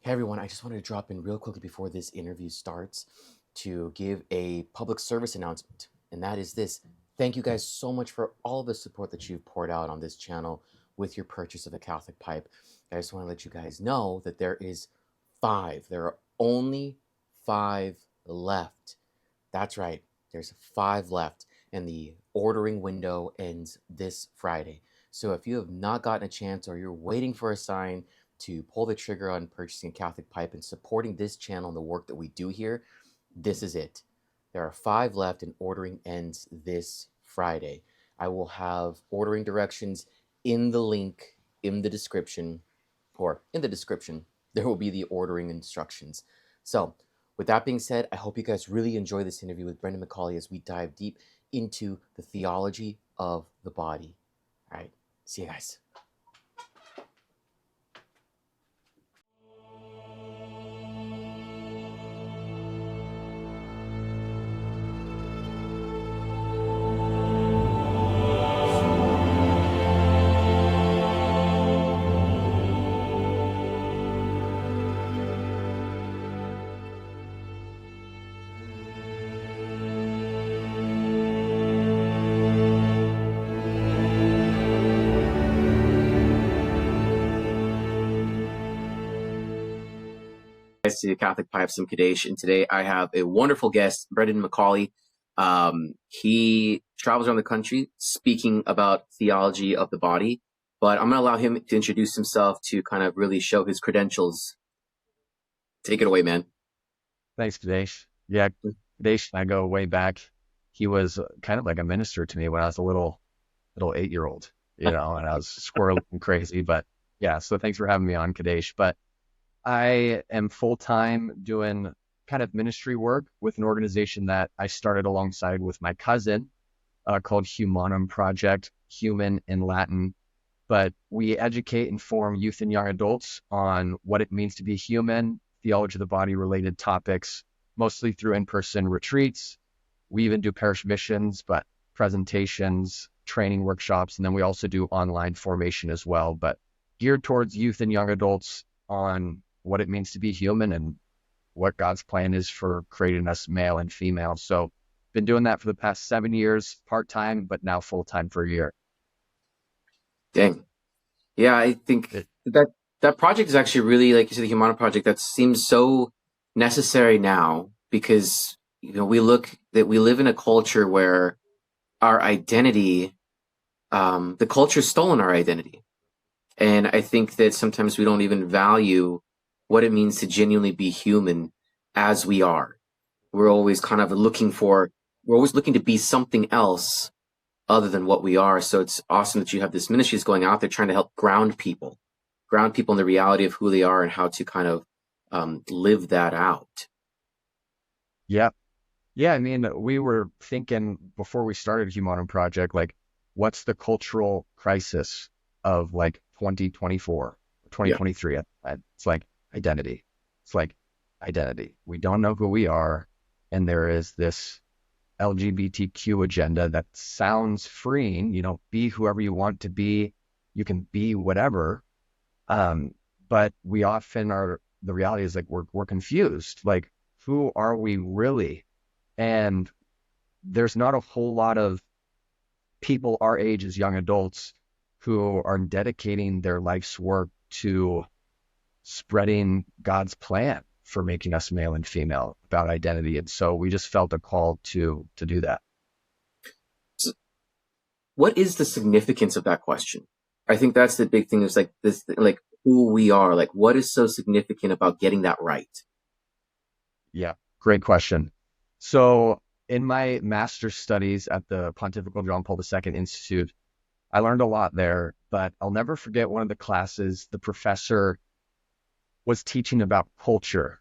Hey everyone, I just wanted to drop in real quickly before this interview starts to give a public service announcement. And that is this. Thank you guys so much for all the support that you've poured out on this channel with your purchase of a Catholic pipe. I just want to let you guys know that there are only 5 left. That's right, there's 5 left, and the ordering window ends this Friday. So if you have not gotten a chance or you're waiting for a sign to pull the trigger on purchasing a Catholic pipe and supporting this channel and the work that we do here, this is it. There are 5 left and ordering ends this Friday. I will have ordering directions in the link in the description, or in the description, there will be the ordering instructions. So with that being said, I hope you guys really enjoy this interview with Brendan McCauley as we dive deep into the theology of the body. All right, see you guys. To Catholic Pipes and Kadesh, and today I have a wonderful guest, Brendan McCauley. He travels around the country speaking about theology of the body, but I'm going to allow him to introduce himself to kind of really show his credentials. Take it away, man. Thanks, Kadesh. Yeah, Kadesh and I go way back. He was kind of like a minister to me when I was a little 8-year-old, and I was squirrely and crazy. But yeah, so thanks for having me on, Kadesh. But I am full-time doing kind of ministry work with an organization that I started alongside with my cousin called Humanum Project, human in Latin. But we educate and form youth and young adults on what it means to be human, theology of the body related topics, mostly through in-person retreats. We even do parish missions, but presentations, training workshops, and then we also do online formation as well, but geared towards youth and young adults on what it means to be human and what God's plan is for creating us male and female. So been doing that for the past 7 years, part-time, but now full-time for a year. Dang. Yeah, I think that project is actually really, like you said, the Humanum Project, that seems so necessary now because, we live in a culture where our identity, the culture's stolen our identity. And I think that sometimes we don't even value what it means to genuinely be human as we are. We're always looking to be something else other than what we are. So it's awesome that you have this ministry that's going out there trying to help ground people in the reality of who they are and how to kind of live that out. Yeah. Yeah. I mean, we were thinking before we started Humanum Project, like, what's the cultural crisis of like 2024, 2023? Yeah. It's like identity. We don't know who we are. And there is this LGBTQ agenda that sounds freeing, be whoever you want to be. You can be whatever. But we often the reality is like, we're confused. Like, who are we really? And there's not a whole lot of people our age as young adults who are dedicating their life's work to spreading God's plan for making us male and female about identity. And so we just felt a call to do that. So what is the significance of that question? I think that's the big thing, is like this, like who we are, like what is so significant about getting that right? Yeah, great question. So in my master's studies at the Pontifical John Paul II Institute, I learned a lot there, but I'll never forget one of the classes, the professor was teaching about culture.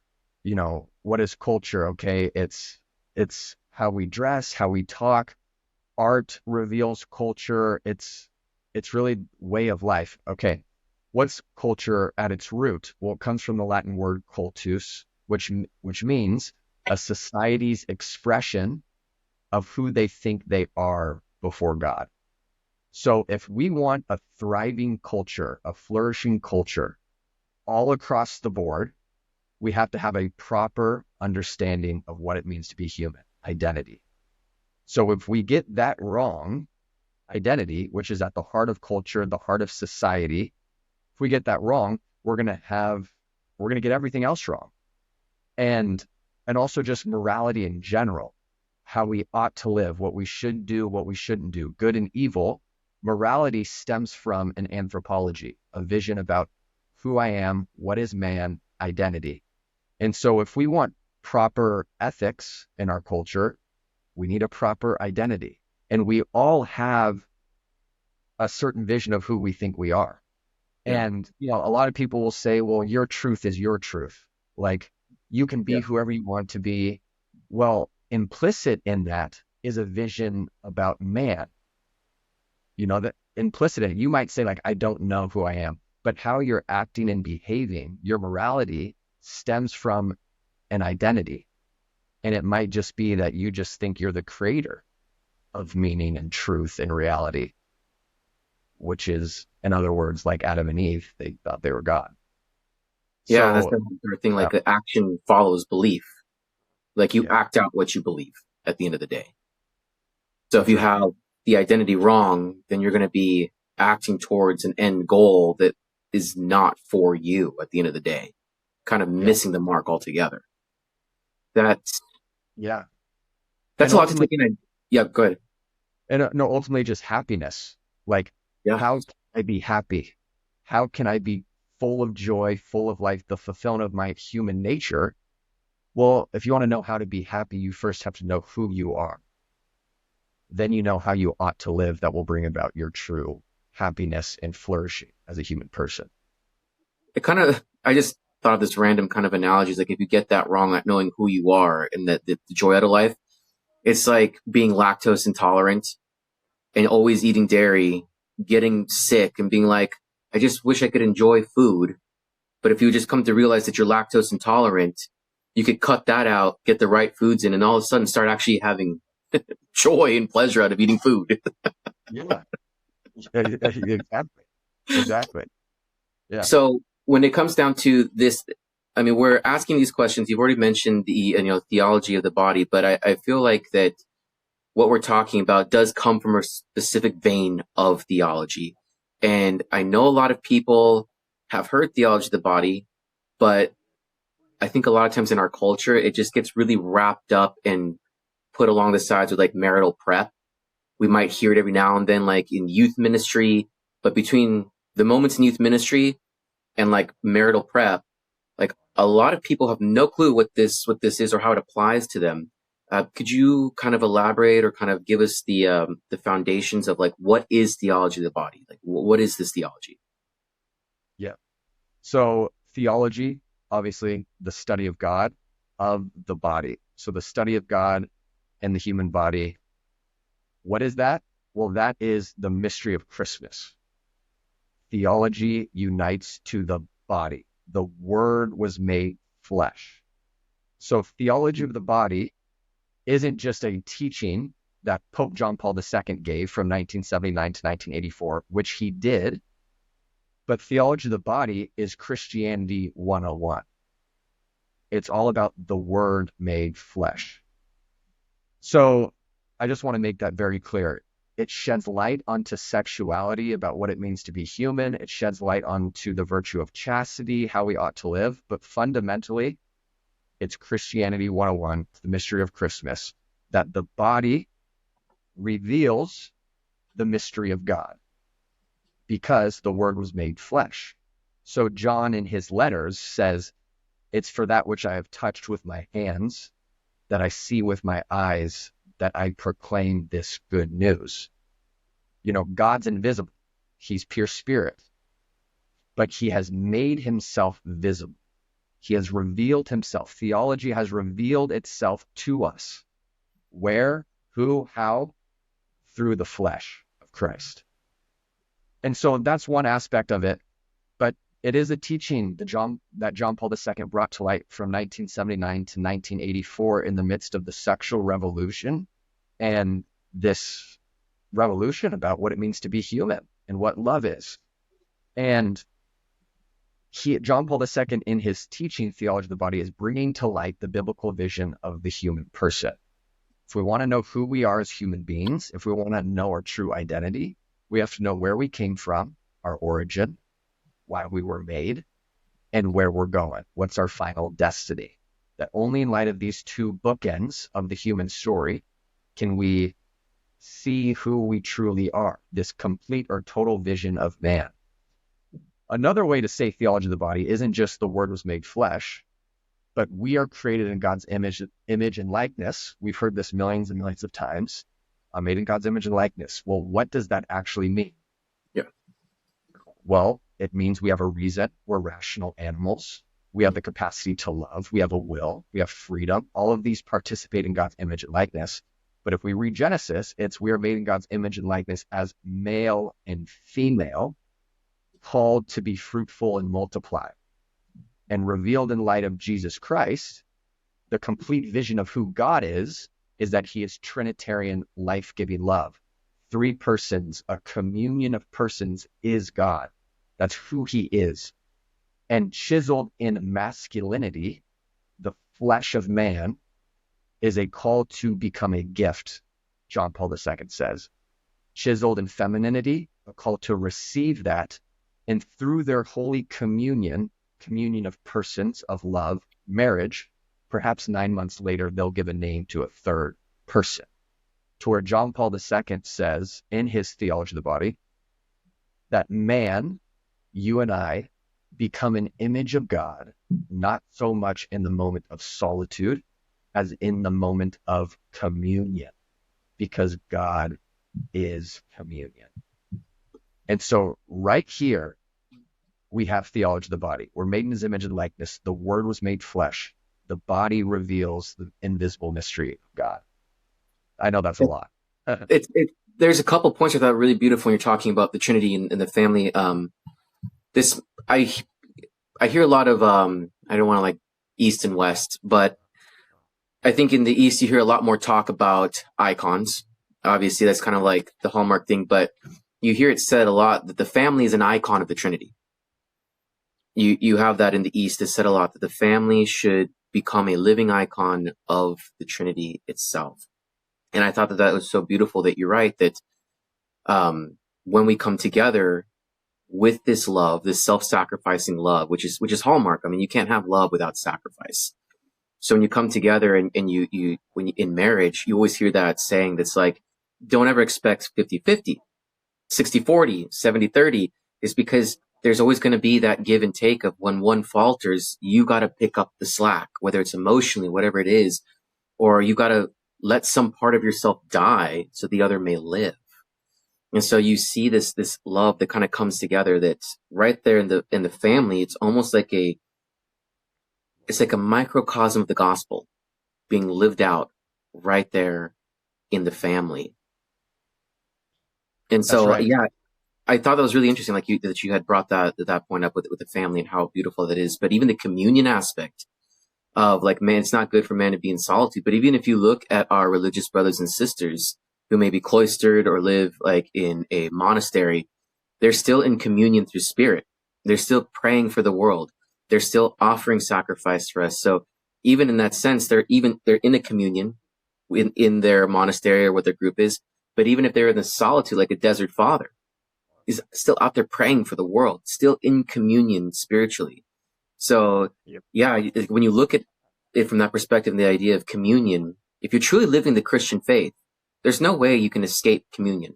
What is culture? Okay, it's how we dress, how we talk. Art reveals culture. It's really way of life. Okay, what's culture at its root? Well, it comes from the Latin word cultus, which means a society's expression of who they think they are before God. So if we want a thriving culture, a flourishing culture all across the board, we have to have a proper understanding of what it means to be human, identity. So if we get that wrong, identity, which is at the heart of culture, the heart of society, if we get that wrong, we're going to get everything else wrong. And also just morality in general, how we ought to live, what we should do, what we shouldn't do, good and evil. Morality stems from an anthropology, a vision about who I am, what is man, identity. And so if we want proper ethics in our culture, we need a proper identity. And we all have a certain vision of who we think we are. Yeah. And, a lot of people will say, well, your truth is your truth. Like, you can be whoever you want to be. Well, implicit in that is a vision about man. That implicit in it, you might say, like, I don't know who I am, but how you're acting and behaving, your morality stems from an identity. And it might just be that you just think you're the creator of meaning and truth and reality, which is, in other words, like Adam and Eve, they thought they were God. Yeah, that's the sort of thing, like the action follows belief. Like you act out what you believe at the end of the day. So if you have the identity wrong, then you're going to be acting towards an end goal that is not for you at the end of the day, kind of missing the mark altogether. That's a lot to take in. Yeah, go ahead. And no, ultimately just happiness. Like, how can I be happy? How can I be full of joy, full of life, the fulfillment of my human nature? Well, if you want to know how to be happy, you first have to know who you are. Then you know how you ought to live that will bring about your true happiness and flourishing as a human person. I just thought of this random kind of analogy. Like if you get that wrong at knowing who you are and the joy out of life, it's like being lactose intolerant and always eating dairy, getting sick and being like, I just wish I could enjoy food. But if you just come to realize that you're lactose intolerant, you could cut that out, get the right foods in, and all of a sudden start actually having joy and pleasure out of eating food. Exactly. Yeah. So when it comes down to this, I mean, we're asking these questions. You've already mentioned the theology of the body, but I feel like that what we're talking about does come from a specific vein of theology. And I know a lot of people have heard theology of the body, but I think a lot of times in our culture, it just gets really wrapped up and put along the sides with like marital prep. We might hear it every now and then, like in youth ministry, but between the moments in youth ministry and like marital prep, like a lot of people have no clue what this is or how it applies to them. Could you kind of elaborate or kind of give us the foundations of like what is theology of the body? Like what is this theology? Yeah. So theology, obviously, the study of God, of the body. So the study of God and the human body. What is that? Well, that is the mystery of Christmas. Theology unites to the body. The Word was made flesh. So theology of the body isn't just a teaching that Pope John Paul II gave from 1979 to 1984, which he did, but theology of the body is Christianity 101. It's all about the Word made flesh. So I just want to make that very clear. It sheds light onto sexuality, about what it means to be human. It sheds light onto the virtue of chastity, how we ought to live. But fundamentally, it's Christianity 101, the mystery of Christmas, that the body reveals the mystery of God because the Word was made flesh. So John in his letters says, it's for that which I have touched with my hands, that I see with my eyes, that I proclaim this good news. God's invisible. He's pure spirit. But he has made himself visible. He has revealed himself. Theology has revealed itself to us. Where, who, how? Through the flesh of Christ. And so that's one aspect of it. But it is a teaching that John Paul II brought to light from 1979 to 1984 in the midst of the sexual revolution, and this revolution about what it means to be human and what love is. And John Paul II, in his teaching Theology of the Body, is bringing to light the biblical vision of the human person. If we want to know who we are as human beings, if we want to know our true identity, we have to know where we came from, our origin, why we were made, and where we're going. What's our final destiny? That only in light of these two bookends of the human story can we see who we truly are, this complete or total vision of man. Another way to say theology of the body isn't just the word was made flesh, but we are created in God's image and likeness. We've heard this millions and millions of times. Made in God's image and likeness. Well, what does that actually mean? Yeah. Well, it means we have a reason. We're rational animals. We have the capacity to love. We have a will. We have freedom. All of these participate in God's image and likeness. But if we read Genesis, it's we are made in God's image and likeness as male and female, called to be fruitful and multiply. And revealed in light of Jesus Christ, the complete vision of who God is that he is Trinitarian, life-giving love. 3 persons, a communion of persons is God. That's who he is. And chiseled in masculinity, the flesh of man, is a call to become a gift, John Paul II says. Chiseled in femininity, a call to receive that, and through their holy communion of persons, of love, marriage, perhaps 9 months later, they'll give a name to a third person. To where John Paul II says in his Theology of the Body that man, you and I, become an image of God, not so much in the moment of solitude as in the moment of communion, because God is communion. And so right here, we have theology of the body. We're made in his image and likeness. The word was made flesh. The body reveals the invisible mystery of God. I know that's a lot. There's a couple points I thought were really beautiful when you're talking about the Trinity and the family. I hear a lot of, I don't want to like East and West, but I think in the East, you hear a lot more talk about icons. Obviously, that's kind of like the hallmark thing, but you hear it said a lot that the family is an icon of the Trinity. You have that in the East. It's said a lot that the family should become a living icon of the Trinity itself. And I thought that was so beautiful that you're right, that when we come together with this love, this self-sacrificing love, which is hallmark. I mean, you can't have love without sacrifice. So when you come together and when you in marriage, you always hear that saying that's like, don't ever expect 50-50, 60-40, 70-30, is because there's always going to be that give and take of when one falters, you got to pick up the slack, whether it's emotionally, whatever it is, or you got to let some part of yourself die so the other may live. And so you see this love that kind of comes together that's right there in the family. It's almost like it's like a microcosm of the gospel being lived out right there in the family. And so, right. Yeah, I thought that was really interesting, like that you had brought that point up with the family and how beautiful that is. But even the communion aspect of like, man, it's not good for man to be in solitude. But even if you look at our religious brothers and sisters who may be cloistered or live like in a monastery, they're still in communion through spirit. They're still praying for the world. They're still offering sacrifice for us. So even in that sense, they're in a communion in their monastery or what their group is. But even if they're in the solitude, like a desert father, is still out there praying for the world, still in communion spiritually. So, yeah, when you look at it from that perspective, the idea of communion, if you're truly living the Christian faith, there's no way you can escape communion.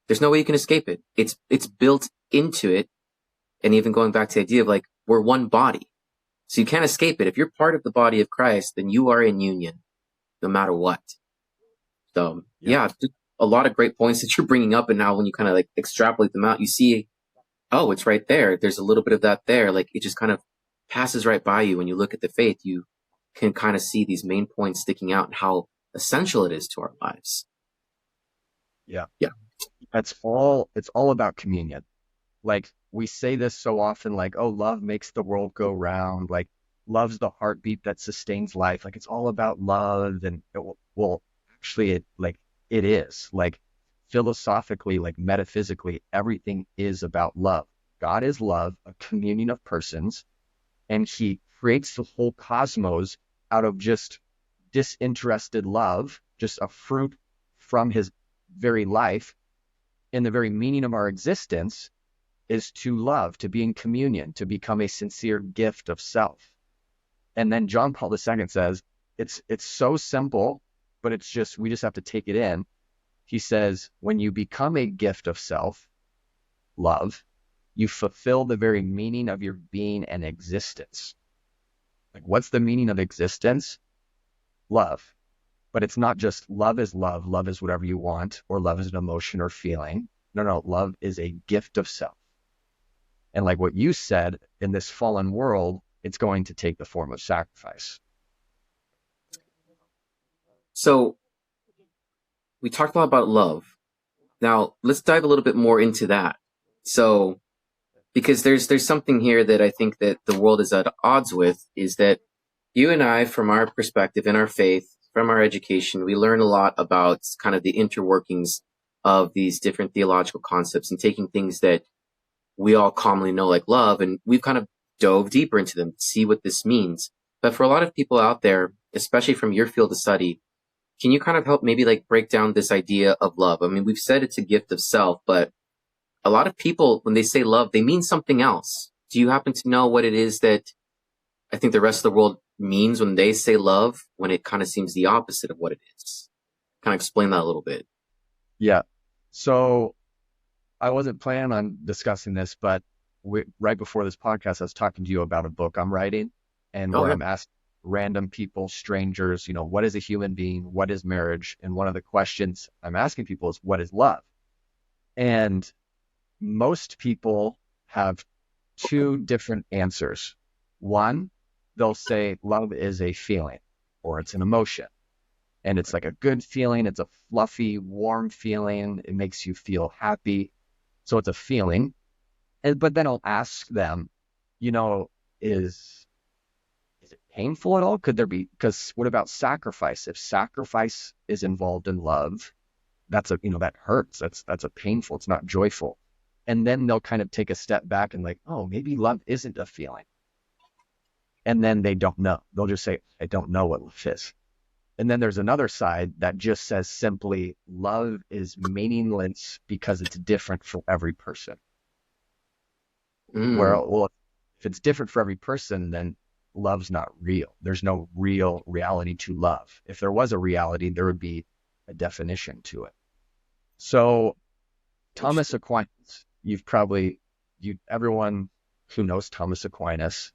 There's no way you can escape it. It's built into it. And even going back to the idea of like, we're one body. So you can't escape it. If you're part of the body of Christ, then you are in union no matter what. So, yeah, a lot of great points that you're bringing up. And now when you kind of like extrapolate them out, you see, oh, it's right there. There's a little bit of that there. Like it just kind of passes right by you. When you look at the faith, you can kind of see these main points sticking out and how essential it is to our lives. Yeah. Yeah. It's all about communion. Like we say this so often, like, oh, love makes the world go round. Like love's the heartbeat that sustains life. Like it's all about love. And well, actually it is like philosophically, like metaphysically, everything is about love. God is love, a communion of persons, and he creates the whole cosmos out of just disinterested love, just a fruit from his very life. And the very meaning of our existence is to love, to be in communion, to become a sincere gift of self. And then John Paul II says, it's so simple, but we just have to take it in. He says, when you become a gift of self, love, you fulfill the very meaning of your being and existence. Like, what's the meaning of existence? Love. But it's not just love is love. Love is whatever you want, or love is an emotion or feeling. No, love is a gift of self. And like what you said, in this fallen world, it's going to take the form of sacrifice. So we talked a lot about love. Now let's dive a little bit more into that. So, because there's something here that I think that the world is at odds with, is that you and I, from our perspective in our faith, from our education, we learn a lot about kind of the interworkings of these different theological concepts and taking things that we all commonly know like love, and we've kind of dove deeper into them to see what this means. But for a lot of people out there, especially from your field of study, can you kind of help maybe like break down this idea of love? I mean, we've said it's a gift of self, but a lot of people, when they say love, they mean something else. Do you happen to know what it is that I think the rest of the world means when they say love, when it kind of seems the opposite of what it is? Kind of explain that a little bit. Yeah. So I wasn't planning on discussing this, but right before this podcast, I was talking to you about a book I'm writing, and Oh, where yeah. I'm asking random people, strangers, what is a human being? What is marriage? And one of the questions I'm asking people is, what is love? And most people have two different answers. One, they'll say love is a feeling, or it's an emotion. And it's like a good feeling. It's a fluffy, warm feeling. It makes you feel happy. So it's a feeling. But then I'll ask them, you know, is it painful at all? Could there be, because what about sacrifice? If sacrifice is involved in love, that hurts. That's a painful, it's not joyful. And then they'll kind of take a step back and like, oh, maybe love isn't a feeling. And then they don't know. They'll just say, I don't know what love is. And then there's another side that just says simply, love is meaningless because it's different for every person. Mm. Well, if it's different for every person, then love's not real. There's no real reality to love. If there was a reality, there would be a definition to it. So Thomas Aquinas, everyone who knows Thomas Aquinas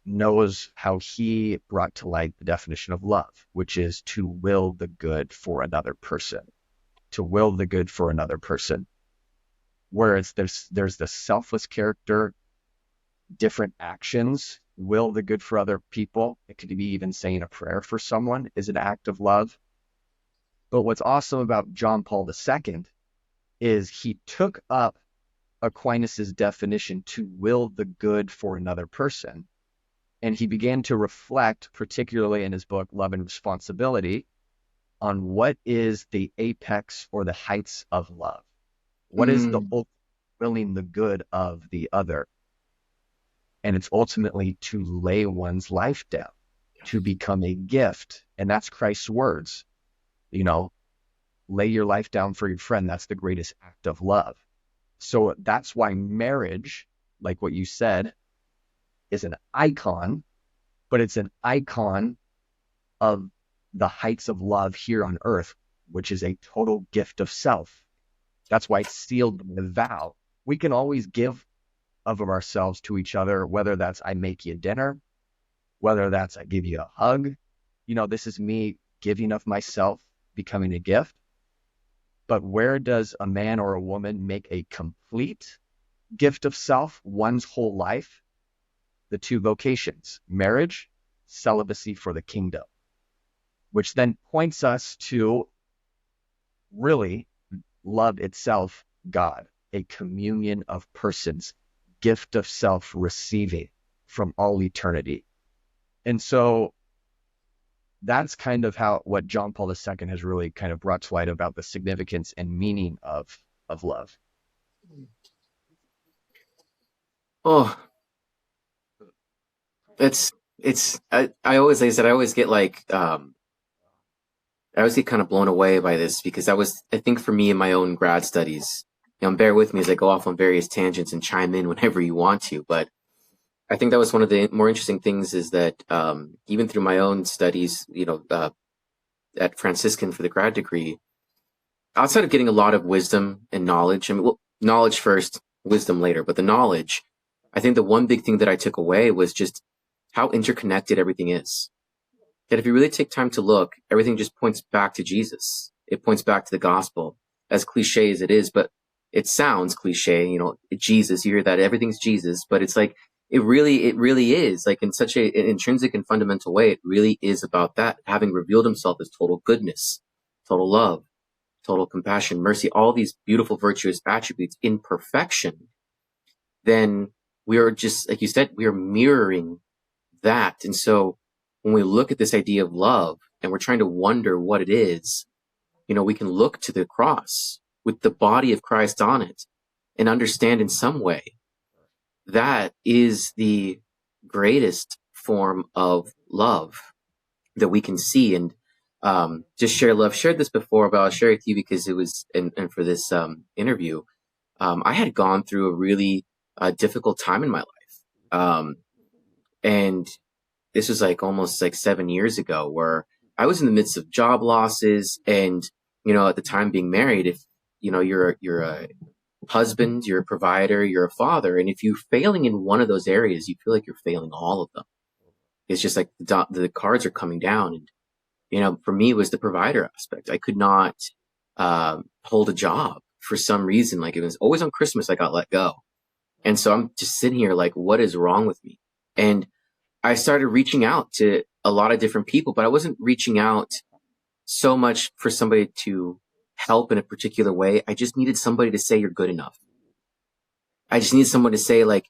knows how he brought to light the definition of love, which is to will the good for another person. To will the good for another person. Whereas there's the selfless character, different actions, will the good for other people. It could be even saying a prayer for someone is an act of love. But what's awesome about John Paul II is he took up Aquinas' definition to will the good for another person. And he began to reflect, particularly in his book, Love and Responsibility, on what is the apex or the heights of love. What is the willing the good of the other? And it's ultimately to lay one's life down, to become a gift. And that's Christ's words. Lay your life down for your friend. That's the greatest act of love. So that's why marriage, like what you said, is an icon, but it's an icon of the heights of love here on earth, which is a total gift of self. That's why it's sealed with a vow. We can always give of ourselves to each other, whether that's I make you dinner, whether that's I give you a hug. This is me giving of myself, becoming a gift. But where does a man or a woman make a complete gift of self, one's whole life? The two vocations, marriage, celibacy for the kingdom, which then points us to really love itself, God, a communion of persons, gift of self receiving from all eternity. And so that's kind of what John Paul II has really kind of brought to light about the significance and meaning of love. Oh, I always, like I said, I always get like, I always get kind of blown away by this because I think for me in my own grad studies, bear with me as I go off on various tangents and chime in whenever you want to, but I think that was one of the more interesting things is that, even through my own studies, at Franciscan for the grad degree, outside of getting a lot of wisdom and knowledge, I mean, well, knowledge first, wisdom later, but the knowledge, I think the one big thing that I took away was just how interconnected everything is. That if you really take time to look, everything just points back to Jesus. It points back to the gospel, as cliche as it is, but it sounds cliche, Jesus, you hear that everything's Jesus, but it's like, it really is like in such an intrinsic and fundamental way. It really is about that, having revealed himself as total goodness, total love, total compassion, mercy, all these beautiful virtuous attributes in perfection. Then we are just, like you said, we are mirroring that. And so when we look at this idea of love and we're trying to wonder what it is, we can look to the cross with the body of Christ on it and understand in some way that is the greatest form of love that we can see. And just share love. Shared this before, but I'll share it with you because it was, and for this interview, I had gone through a really difficult time in my life. And this was like almost like 7 years ago, where I was in the midst of job losses and, at the time being married, if, you're a husband, you're a provider, you're a father. And if you're failing in one of those areas, you feel like you're failing all of them. It's just like the cards are coming down. And, for me, it was the provider aspect. I could not hold a job for some reason. Like it was always on Christmas, I got let go. And so I'm just sitting here like, what is wrong with me? And I started reaching out to a lot of different people, but I wasn't reaching out so much for somebody to help in a particular way. I just needed somebody to say you're good enough. I just needed someone to say like,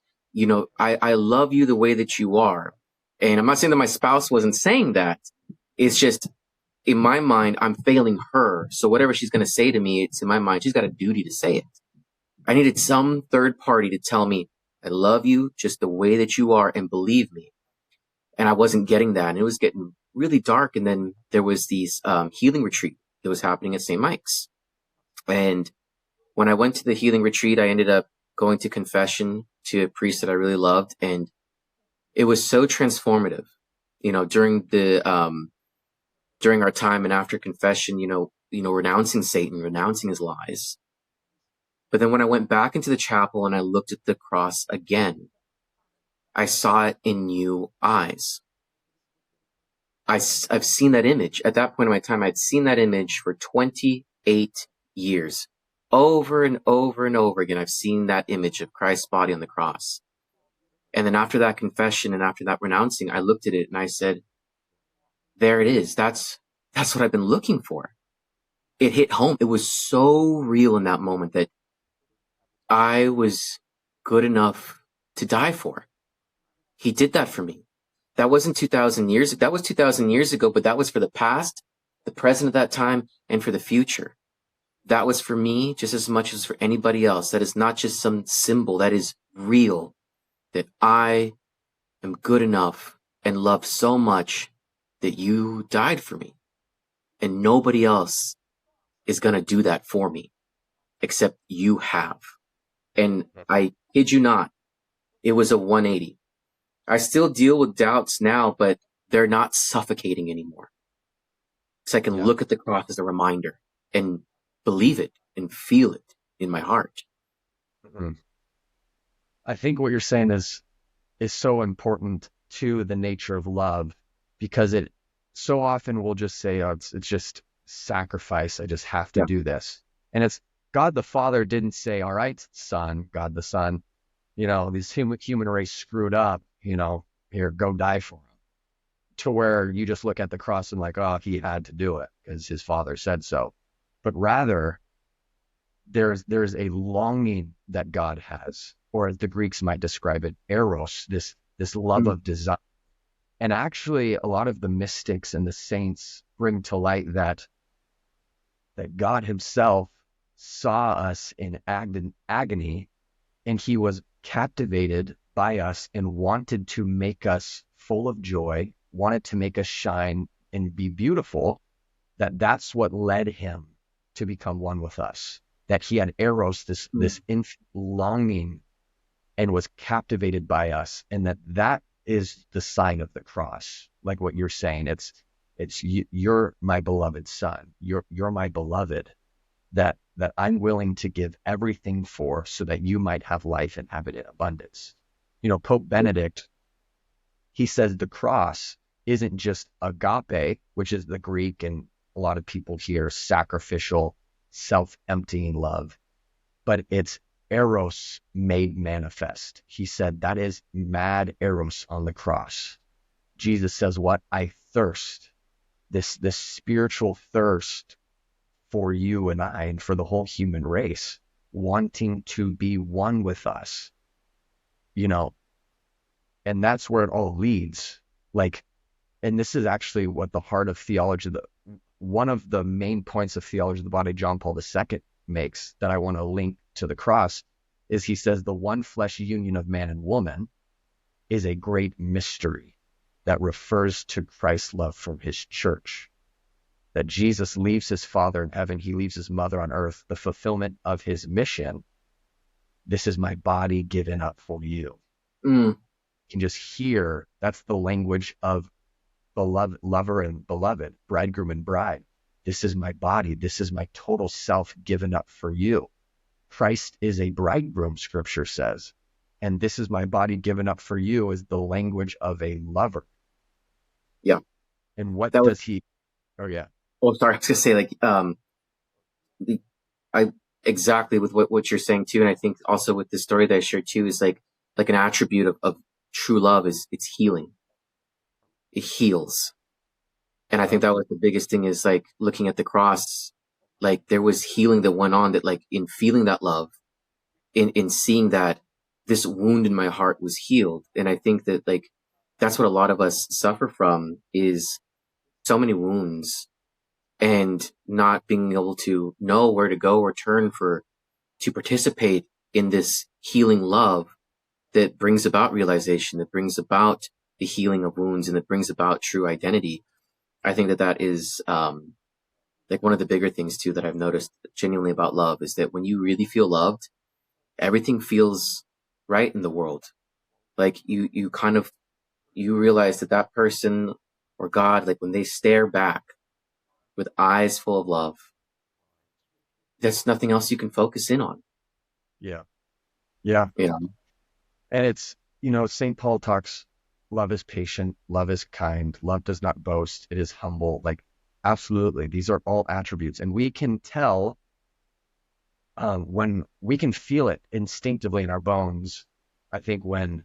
I love you the way that you are. And I'm not saying that my spouse wasn't saying that. It's just in my mind, I'm failing her. So whatever she's going to say to me, it's in my mind, she's got a duty to say it. I needed some third party to tell me, I love you just the way that you are and believe me. And I wasn't getting that. And it was getting really dark. And then there was these healing retreat that was happening at St. Mike's. And when I went to the healing retreat, I ended up going to confession to a priest that I really loved. And it was so transformative, during our time and after confession, renouncing Satan, renouncing his lies. But then when I went back into the chapel and I looked at the cross again, I saw it in new eyes. I've seen that image. At that point in my time, I'd seen that image for 28 years. Over and over and over again, I've seen that image of Christ's body on the cross. And then after that confession and after that renouncing, I looked at it and I said, there it is. That's what I've been looking for. It hit home. It was so real in that moment that I was good enough to die for. He did that for me. That wasn't 2,000 years. That was 2,000 years ago, but that was for the past, the present of that time, and for the future. That was for me just as much as for anybody else. That is not just some symbol. That is real. That I am good enough and loved so much that you died for me. And nobody else is going to do that for me except you have. And I kid you not, it was a 180. I still deal with doubts now, but they're not suffocating anymore. So I can look at the cross as a reminder and believe it and feel it in my heart. Mm-hmm. I think what you're saying is so important to the nature of love, because it so often will just say, oh, it's just sacrifice. I just have to do this. And it's God the Father didn't say, all right, son, God the Son, this human race screwed up, here, go die for him. To where you just look at the cross and like, oh, he had to do it because his Father said so. But rather, there's a longing that God has, or as the Greeks might describe it, eros, this love of desire. And actually, a lot of the mystics and the saints bring to light that God himself saw us in agony, and he was captivated by us and wanted to make us full of joy, wanted to make us shine and be beautiful, that's what led him to become one with us. That he had eros, this infinite longing, and was captivated by us, and that is the sign of the cross. Like what you're saying, you're my beloved son, you're my beloved, that I'm willing to give everything for, so that you might have life and have it in abundance. Pope Benedict, he says the cross isn't just agape, which is the Greek, and a lot of people hear sacrificial, self-emptying love, but it's eros made manifest. He said that is mad eros on the cross. Jesus says, what? I thirst, this spiritual thirst for you and I, and for the whole human race, wanting to be one with us, and that's where it all leads. And this is actually what the heart of theology, one of the main points of theology of the body John Paul II makes, that I want to link to the cross, is he says the one flesh union of man and woman is a great mystery that refers to Christ's love for his church. That Jesus leaves his Father in heaven, he leaves his mother on earth, the fulfillment of his mission. This is my body given up for you. You can just hear, that's the language of beloved, lover and beloved, bridegroom and bride. This is my body. This is my total self given up for you. Christ is a bridegroom, scripture says. And this is my body given up for you is the language of a lover. Yeah. And what does he, oh yeah. Oh, sorry. I was going to say, I exactly with what you're saying too. And I think also with the story that I shared too is like an attribute of true love is it's healing. It heals. And I think that was the biggest thing, is like looking at the cross, like there was healing that went on, that like in feeling that love, in seeing that this wound in my heart was healed. And I think that like, that's what a lot of us suffer from, is so many wounds, and not being able to know where to go or turn to participate in this healing love that brings about realization, that brings about the healing of wounds, and that brings about true identity. I think that is like one of the bigger things too that I've noticed genuinely about love, is that when you really feel loved, everything feels right in the world. Like you realize that person or God, like when they stare back with eyes full of love, there's nothing else you can focus in on. Yeah. Yeah. Yeah. And it's, St. Paul talks, love is patient, love is kind, love does not boast, it is humble. Like, absolutely, these are all attributes. And we can tell when we can feel it instinctively in our bones, I think, when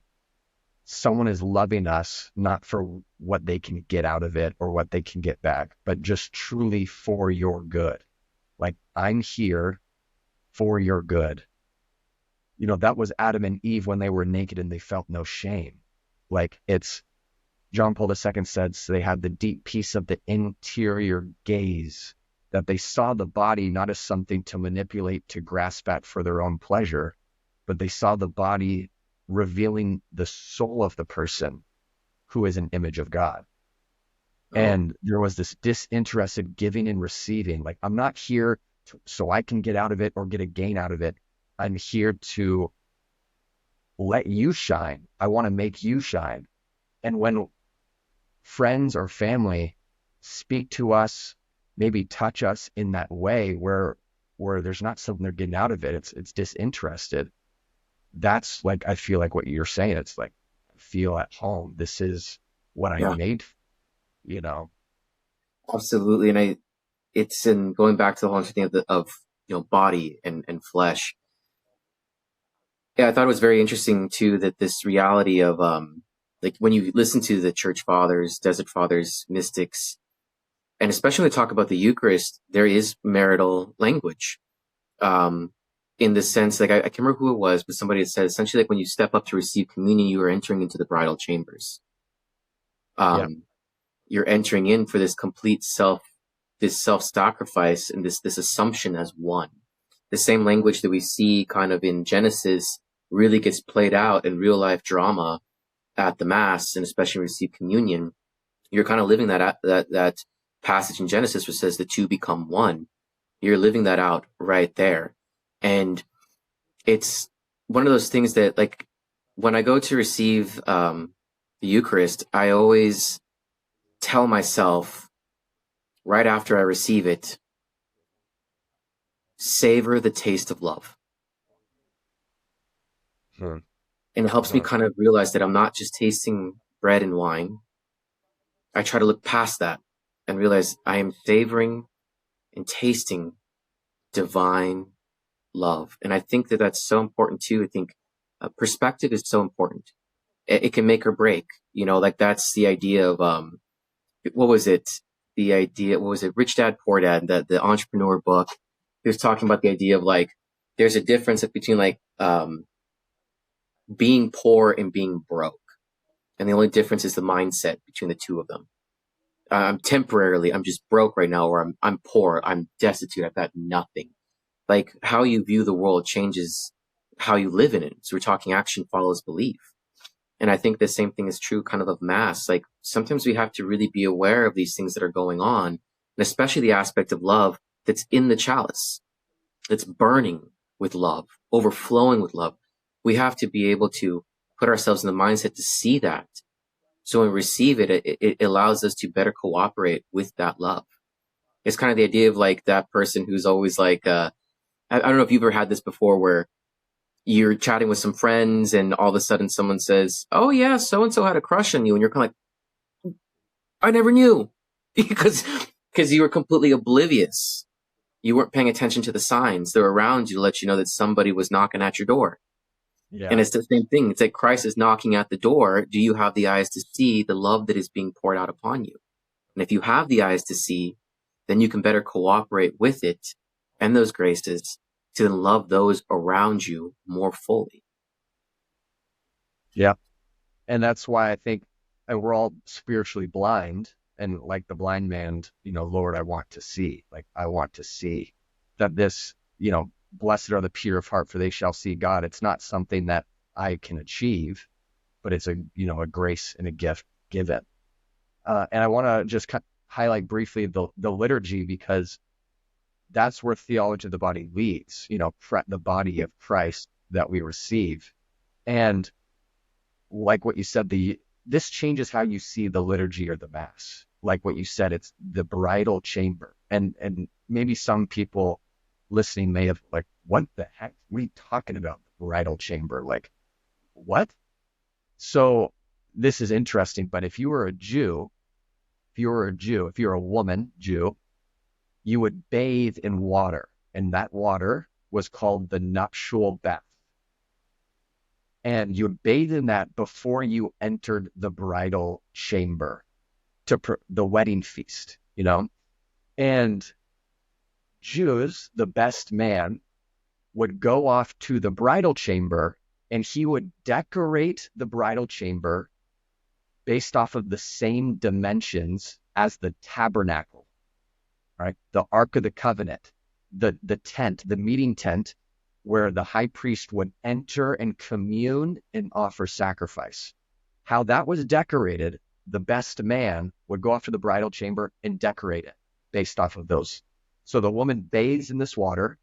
someone is loving us, not for what they can get out of it or what they can get back, but just truly for your good. Like, I'm here for your good. That was Adam and Eve when they were naked and they felt no shame. Like, it's, John Paul II said, so they had the deep peace of the interior gaze, that they saw the body not as something to manipulate, to grasp at for their own pleasure, but they saw the body revealing the soul of the person, who is an image of God. And there was this disinterested giving and receiving. Like, I'm not here so I can get out of it or get a gain out of it. I'm here to let you shine. I want to make you shine. And when friends or family speak to us, maybe touch us in that way where there's not something they're getting out of it, it's disinterested. That's like, I feel like what you're saying. It's like, I feel at home. This is what I made, Absolutely. And it's in going back to the whole thing of body and flesh. Yeah, I thought it was very interesting too, that this reality of like when you listen to the church fathers, desert fathers, mystics, and especially when they talk about the Eucharist, there is marital language. In the sense, like I can't remember who it was, but somebody had said essentially, like when you step up to receive communion, you are entering into the bridal chambers. You're entering in for this complete self-sacrifice, and this assumption as one. The same language that we see kind of in Genesis really gets played out in real life drama at the Mass, and especially when we receive communion, you're kind of living that passage in Genesis which says the two become one. You're living that out right there. And it's one of those things that, like, when I go to receive the Eucharist, I always tell myself right after I receive it, savor the taste of love. Hmm. And it helps me kind of realize that I'm not just tasting bread and wine. I try to look past that and realize I am savoring and tasting divine love. And I think that that's so important too. I think perspective is so important. It can make or break, like that's the idea of, what was it? Rich Dad, Poor Dad, the entrepreneur book. He was talking about the idea of, like, there's a difference between, like, being poor and being broke. And the only difference is the mindset between the two of them. I'm just broke right now, or I'm poor, I'm destitute, I've got nothing. Like, how you view the world changes how you live in it. So we're talking action follows belief. And I think the same thing is true kind of Mass. Like, sometimes we have to really be aware of these things that are going on, and especially the aspect of love that's in the chalice, that's burning with love, overflowing with love. We have to be able to put ourselves in the mindset to see that. So when we receive it, it allows us to better cooperate with that love. It's kind of the idea of, like, that person who's always like, I don't know if you've ever had this before, where you're chatting with some friends and all of a sudden someone says, "Oh yeah, so-and-so had a crush on you." And you're kind of like, "I never knew." because you were completely oblivious. You weren't paying attention to the signs that were around you to let you know that somebody was knocking at your door. Yeah. And it's the same thing. It's like Christ is knocking at the door. Do you have the eyes to see the love that is being poured out upon you? And if you have the eyes to see, then you can better cooperate with it and those graces to then love those around you more fully. Yeah. And that's why I think we're all spiritually blind. And like the blind man, Lord, I want to see. Like, I want to see that this, blessed are the pure of heart, for they shall see God. It's not something that I can achieve, but it's a grace and a gift given. And I want to just highlight briefly the liturgy, because that's where theology of the body leads, the body of Christ that we receive. And like what you said, this changes how you see the liturgy or the Mass. Like what you said, it's the bridal chamber. And maybe some people listening may have like, what the heck? What are you talking about? The bridal chamber? Like, what? So this is interesting, but if you were a Jew, if you're a woman Jew, you would bathe in water, and that water was called the nuptial bath. And you would bathe in that before you entered the bridal chamber to the wedding feast, And Jews, the best man, would go off to the bridal chamber, and he would decorate the bridal chamber based off of the same dimensions as the tabernacle, right? The Ark of the Covenant, the tent, the meeting tent, where the high priest would enter and commune and offer sacrifice. How that was decorated, the best man would go off to the bridal chamber and decorate it based off of those. So the woman bathes in this water,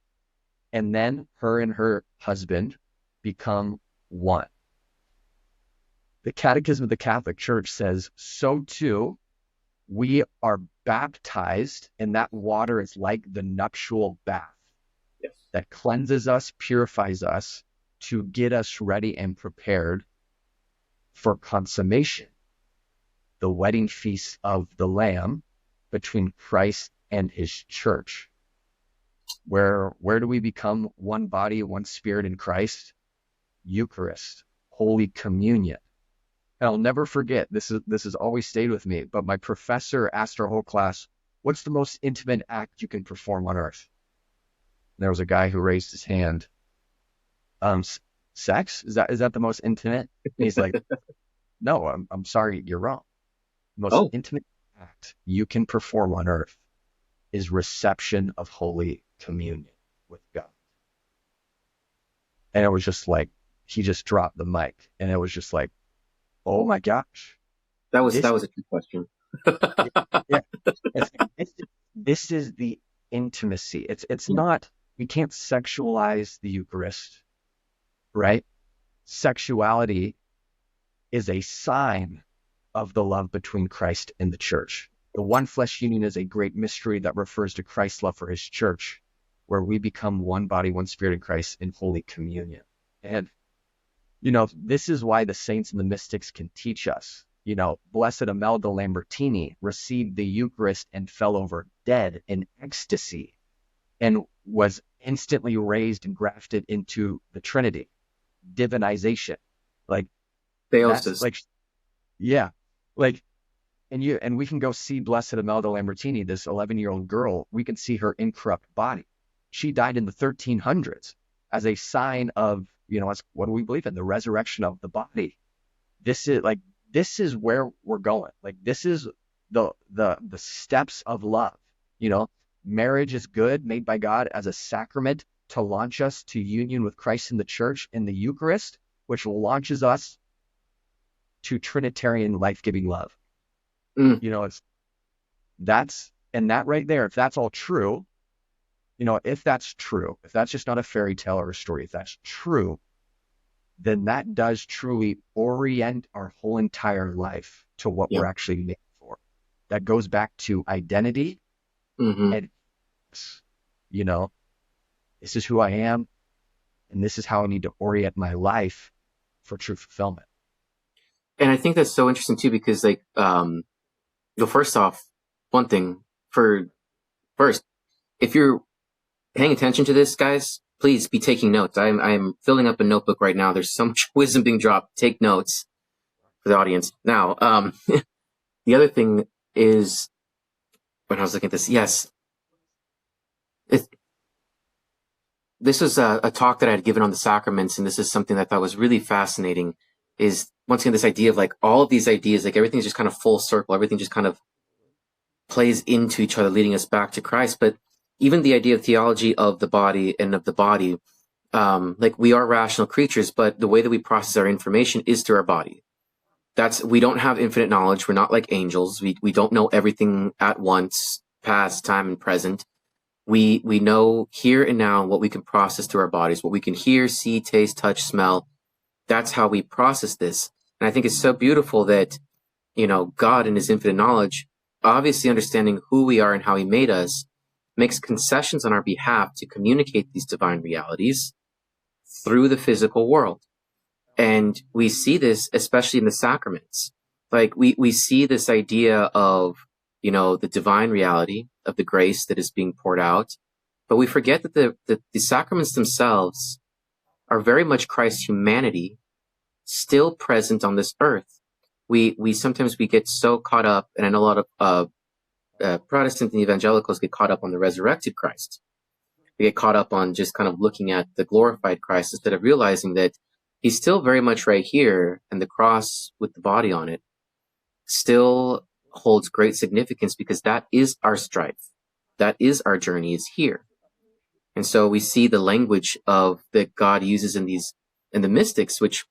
and then her and her husband become one. The Catechism of the Catholic Church says, so too, we are baptized, and that water is like the nuptial bath. Yes. That cleanses us, purifies us to get us ready and prepared for consummation, the wedding feast of the Lamb between Christ and his church. Where do we become one body, one spirit in Christ? Eucharist, Holy Communion. And I'll never forget, this has always stayed with me, but my professor asked our whole class, what's the most intimate act you can perform on earth? And there was a guy who raised his hand. Sex? Is that the most intimate? And he's like, no, I'm sorry, you're wrong. The most intimate act you can perform on earth is reception of Holy Communion with God. And it was just like, he just dropped the mic, and it was just like, oh my gosh, That this, was a good question. yeah, it's, this is the intimacy. It's Yeah. not, we can't sexualize the Eucharist, right? Sexuality is a sign of the love between Christ and the church. The one flesh union is a great mystery that refers to Christ's love for his church, where we become one body, one spirit in Christ in holy communion. And, this is why the saints and the mystics can teach us. Blessed Imelda Lambertini received the Eucharist and fell over dead in ecstasy and was instantly raised and grafted into the Trinity. Divinization. Like, that's Theosis. like, yeah, like, and we can go see Blessed Imelda Lambertini, this 11-year-old girl. We can see her incorrupt body. She died in the 1300s as a sign of, what do we believe in? The resurrection of the body. This is where we're going. Like, this is the steps of love. Marriage is good, made by God as a sacrament to launch us to union with Christ in the church in the Eucharist, which launches us to Trinitarian life-giving love. Mm. And that right there, if that's all true, if that's true, if that's just not a fairy tale or a story, if that's true, then that does truly orient our whole entire life to what Yeah. we're actually made for. That goes back to identity. Mm-hmm. And, this is who I am, and this is how I need to orient my life for true fulfillment. And I think that's so interesting too, because like, first off, one thing first, if you're paying attention to this, guys, please be taking notes. I'm filling up a notebook right now. There's so much wisdom being dropped. Take notes for the audience. Now, the other thing is, when I was looking at this, yes, this was a talk that I had given on the sacraments, and this is something that I thought was really fascinating, is once again this idea of like all of these ideas, like everything's just kind of full circle, everything just kind of plays into each other, leading us back to Christ. But even the idea of theology of the body and of the body, like we are rational creatures, but the way that we process our information is through our body. We don't have infinite knowledge. We're not like angels. We don't know everything at once, past, time, and present. We know here and now what we can process through our bodies, what we can hear, see, taste, touch, smell. That's how we process this. And I think it's so beautiful that, God in his infinite knowledge, obviously understanding who we are and how he made us, makes concessions on our behalf to communicate these divine realities through the physical world. And we see this, especially in the sacraments. Like we see this idea of, the divine reality of the grace that is being poured out. But we forget that the sacraments themselves are very much Christ's humanity still present on this earth. We sometimes we get so caught up, and I know a lot of Protestant and evangelicals get caught up on the resurrected Christ. We get caught up on just kind of looking at the glorified Christ instead of realizing that he's still very much right here, and the cross with the body on it still holds great significance, because that is our strife. That is our journey, is here. And so we see the language that God uses in the mystics, which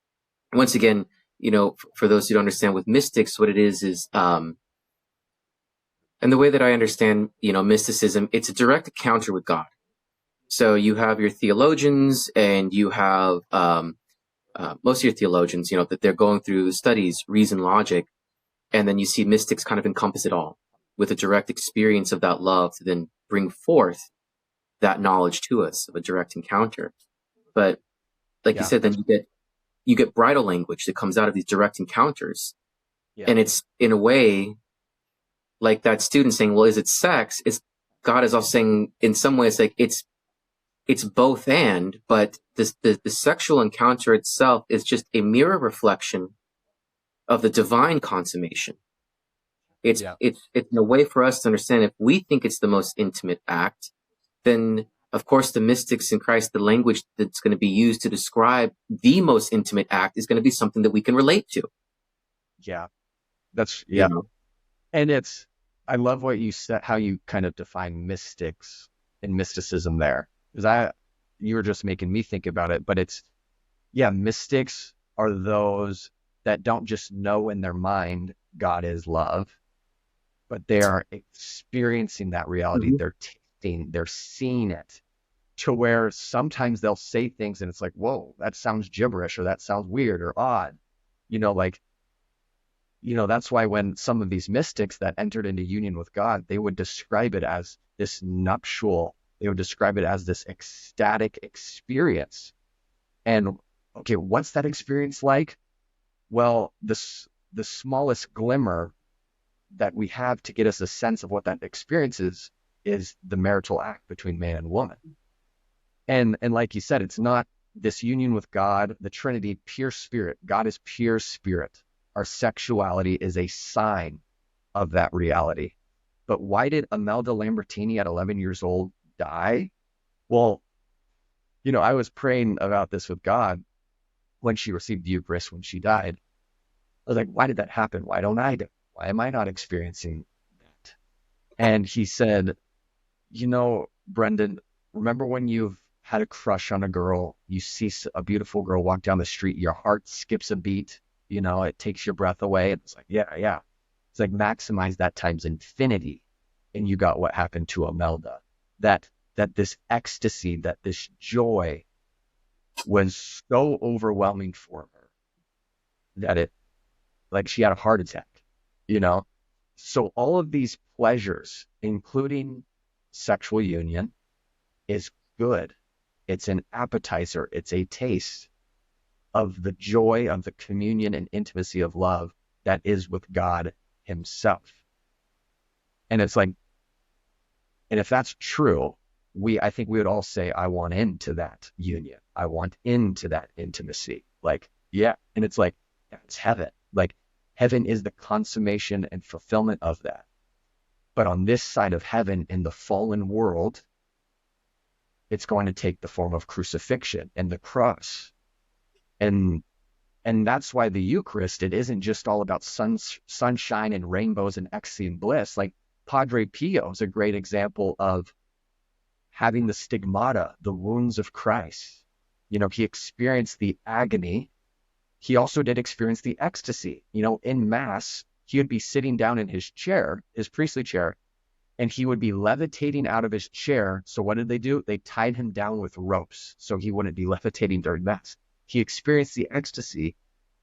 once again, for those who don't understand with mystics, what it is, and the way that I understand, mysticism, it's a direct encounter with God. So you have your theologians, and you have most of your theologians, that they're going through studies, reason, logic, and then you see mystics kind of encompass it all with a direct experience of that love to then bring forth that knowledge to us of a direct encounter. But like you said, then you get bridal language that comes out of these direct encounters. Yeah. And it's in a way like that student saying, well, is it sex? God is also saying in some ways, like it's both but the sexual encounter itself is just a mirror reflection of the divine consummation. It's in a way for us to understand, if we think it's the most intimate act, then of course the mystics in Christ, the language that's going to be used to describe the most intimate act is going to be something that we can relate to. Yeah. And I love what you said, how you kind of define mystics and mysticism there, because you were just making me think about it, but it's yeah, mystics are those that don't just know in their mind God is love, but they are experiencing that reality. Mhm. They're tasting, they're seeing it, to where sometimes they'll say things and it's like, whoa, that sounds gibberish, or that sounds weird or odd. Like, that's why when some of these mystics that entered into union with God, they would describe it as this nuptial, they would describe it as this ecstatic experience. And okay, what's that experience like? Well, the smallest glimmer that we have to get us a sense of what that experience is the marital act between man and woman. And like you said, it's not this union with God, the Trinity, pure spirit. God is pure spirit. Our sexuality is a sign of that reality. But why did Imelda Lambertini at 11 years old die? Well, I was praying about this with God when she received the Eucharist, when she died. I was like, why did that happen? Why don't I do? Why am I not experiencing that? And he said, Brendan, remember when you've had a crush on a girl, you see a beautiful girl walk down the street, your heart skips a beat, it takes your breath away. It's like, yeah, yeah. It's like maximize that times infinity. And you got what happened to Imelda. That this ecstasy, that this joy was so overwhelming for her that it, like, she had a heart attack, you know? So all of these pleasures, including sexual union, is good. It's an appetizer. It's a taste of the joy of the communion and intimacy of love that is with God himself. And it's like, and if that's true, I think we would all say, I want into that union. I want into that intimacy. Like, yeah. And it's like, that's heaven. Like, heaven is the consummation and fulfillment of that. But on this side of heaven, in the fallen world, it's going to take the form of crucifixion and the cross. And that's why the Eucharist, it isn't just all about sunshine and rainbows and ecstasy and bliss. Like, Padre Pio is a great example of having the stigmata, the wounds of Christ. He experienced the agony. He also did experience the ecstasy. In Mass, he would be sitting down in his chair, his priestly chair, and he would be levitating out of his chair. So what did they do? They tied him down with ropes so he wouldn't be levitating during Mass. He experienced the ecstasy,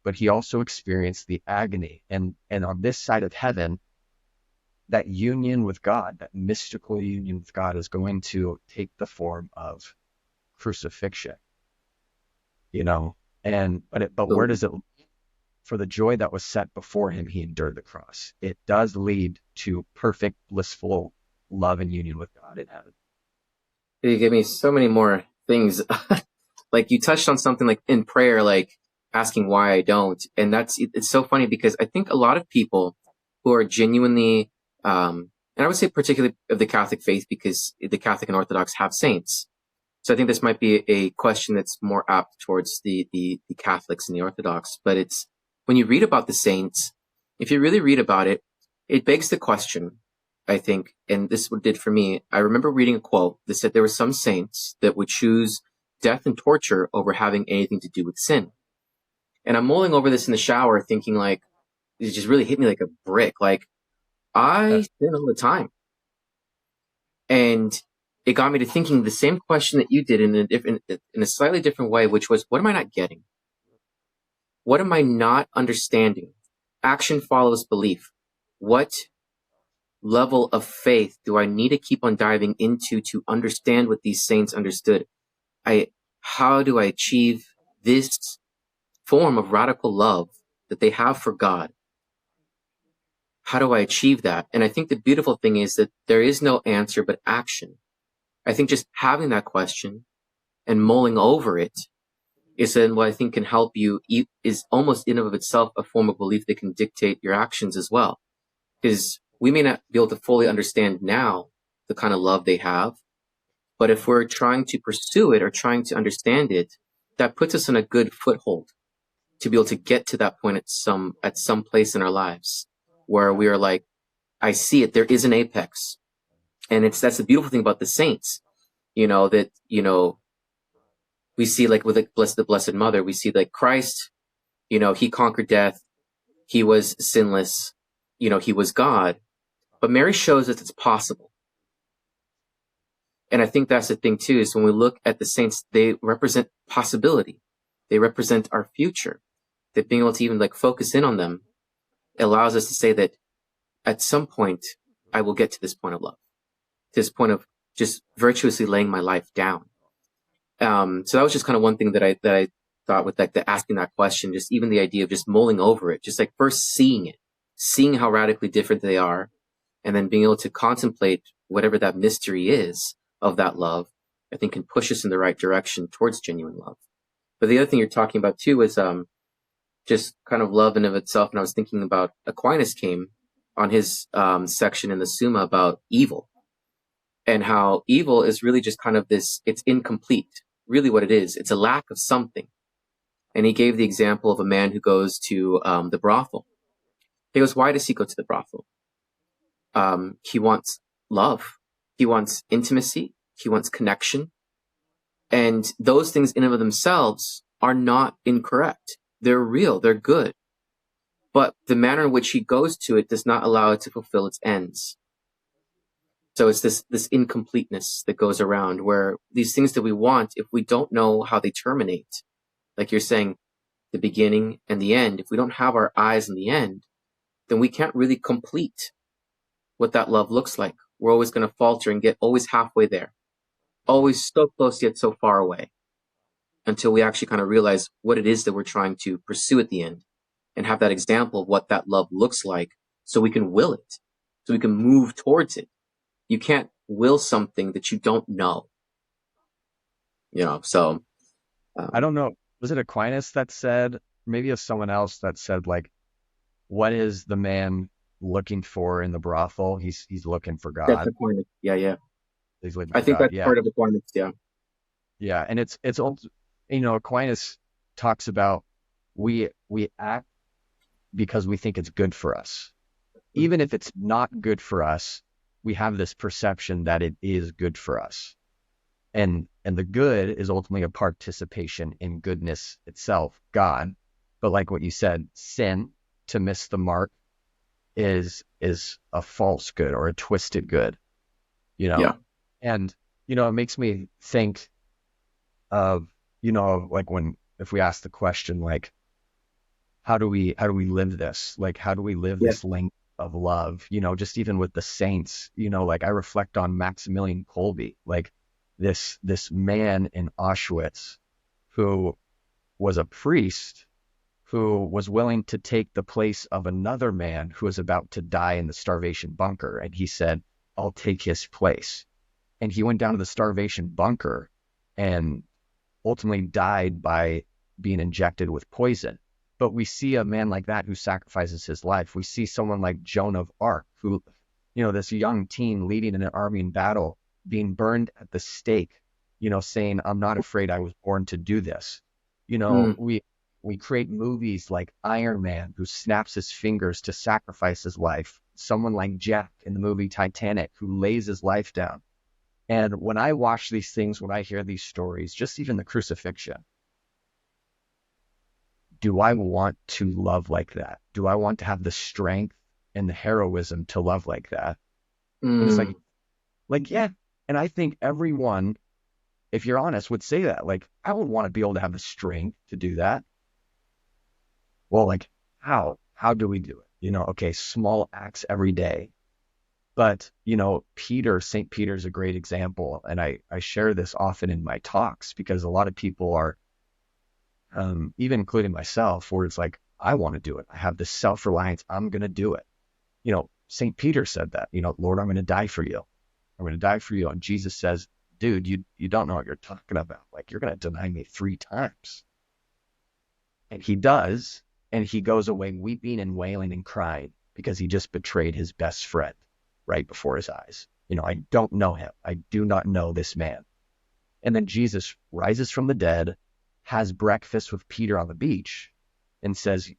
but he also experienced the agony. And on this side of heaven, that union with God, that mystical union with God, is going to take the form of crucifixion, but where does it, for the joy that was set before him, he endured the cross. It does lead to perfect, blissful love and union with God in heaven. You gave me so many more things. Like, you touched on something like in prayer, like asking why I don't. And it's so funny because I think a lot of people who are genuinely, and I would say particularly of the Catholic faith, because the Catholic and Orthodox have saints. So I think this might be a question that's more apt towards the Catholics and the Orthodox. But it's, when you read about the saints, if you really read about it, it begs the question, I think, and this is what it did for me. I remember reading a quote that said there were some saints that would choose death and torture over having anything to do with sin. And I'm mulling over this in the shower thinking, like, it just really hit me like a brick. Like, I sin all the time. And it got me to thinking the same question that you did in a slightly different way, which was, what am I not getting? What am I not understanding? Action follows belief. What level of faith do I need to keep on diving into to understand what these saints understood? How do I achieve this form of radical love that they have for God? How do I achieve that? And I think the beautiful thing is that there is no answer but action. I think just having that question and mulling over it is then what I think can help you, is almost in and of itself a form of belief that can dictate your actions as well. Because we may not be able to fully understand now the kind of love they have, but if we're trying to pursue it or trying to understand it, that puts us in a good foothold to be able to get to that point at some place in our lives where we are like, I see it. There is an apex. And that's the beautiful thing about the saints, that, we see like with the Blessed Mother, we see like Christ, he conquered death. He was sinless. He was God. But Mary shows us it's possible. And I think that's the thing too, is when we look at the saints, they represent possibility. They represent our future. That being able to even like focus in on them allows us to say that at some point I will get to this point of love, to this point of just virtuously laying my life down. So that was just kind of one thing that I thought with like the asking that question, just even the idea of just mulling over it, just like first seeing it, seeing how radically different they are, and then being able to contemplate whatever that mystery is of that love, I think can push us in the right direction towards genuine love. But the other thing you're talking about too is just kind of love in of itself. And I was thinking about Aquinas came on his section in the Summa about evil, and how evil is really just kind of this, it's incomplete. Really what it is, it's a lack of something. And he gave the example of a man who goes to the brothel. He goes, why does he go to the brothel? He wants love. He wants intimacy. He wants connection. And those things in and of themselves are not incorrect. They're real. They're good. But the manner in which he goes to it does not allow it to fulfill its ends. So it's this incompleteness that goes around, where these things that we want, if we don't know how they terminate, like you're saying, the beginning and the end, if we don't have our eyes in the end, then we can't really complete what that love looks like. We're always going to falter and get always halfway there, always so close yet so far away, until we actually kind of realize what it is that we're trying to pursue at the end, and have that example of what that love looks like, so we can will it, so we can move towards it. You can't will something that you don't know. So I don't know. Was it Aquinas that said, maybe it's someone else that said, like, what is the man looking for in the brothel? He's looking for God. That's Aquinas. Yeah. He's looking I for think God. that's Yeah. part of Aquinas. Yeah. Yeah. And it's Aquinas talks about we act because we think it's good for us. Even if it's not good for us, we have this perception that it is good for us. And the good is ultimately a participation in goodness itself, God. But like what you said, sin, to miss the mark, is a false good or a twisted good, Yeah. And, it makes me think of, like if we ask the question, like, how do we live this? Like, how do we live this length of love? Just even with the saints, like I reflect on Maximilian Kolbe, like this man in Auschwitz who was a priest who was willing to take the place of another man who was about to die in the starvation bunker. And he said, I'll take his place. And he went down to the starvation bunker and ultimately died by being injected with poison. But we see a man like that who sacrifices his life. We see someone like Joan of Arc, who, this young teen leading an army in battle, being burned at the stake, saying, I'm not afraid, I was born to do this. We create movies like Iron Man, who snaps his fingers to sacrifice his life. Someone like Jack in the movie Titanic, who lays his life down. And when I watch these things, when I hear these stories, just even the crucifixion, do I want to love like that? Do I want to have the strength and the heroism to love like that? And it's like, yeah. And I think everyone, if you're honest, would say that. Like, I would want to be able to have the strength to do that. Well, like, how do we do it? Okay, small acts every day. But, St. Peter's a great example. And I share this often in my talks, because a lot of people are, even including myself, where it's like, I want to do it. I have this self-reliance. I'm going to do it. St. Peter said that, Lord, I'm going to die for you. I'm going to die for you. And Jesus says, dude, you don't know what you're talking about. Like, you're going to deny me 3 times. And he does. And he goes away weeping and wailing and crying, because he just betrayed his best friend right before his eyes. I don't know him. I do not know this man. And then Jesus rises from the dead, has breakfast with Peter on the beach, and says,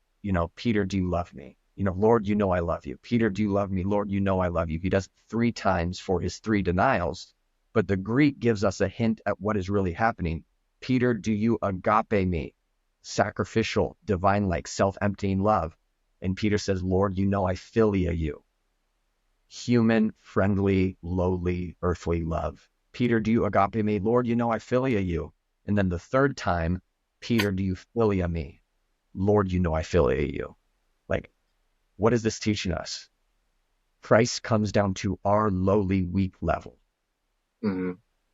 Peter, do you love me? Lord, I love you. Peter, do you love me? Lord, I love you. He does it 3 times for his 3 denials. But the Greek gives us a hint at what is really happening. Peter, do you agape me? Sacrificial, divine-like, self-emptying love. And Peter says, Lord, you know I philia you. Human, friendly, lowly, earthly love. Peter, do you agape me? Lord, you know I philia you. And then the third time, Peter, do you philia me? Lord, you know I philia you. Like, what is this teaching us? Christ comes down to our lowly, weak level. Mm-hmm.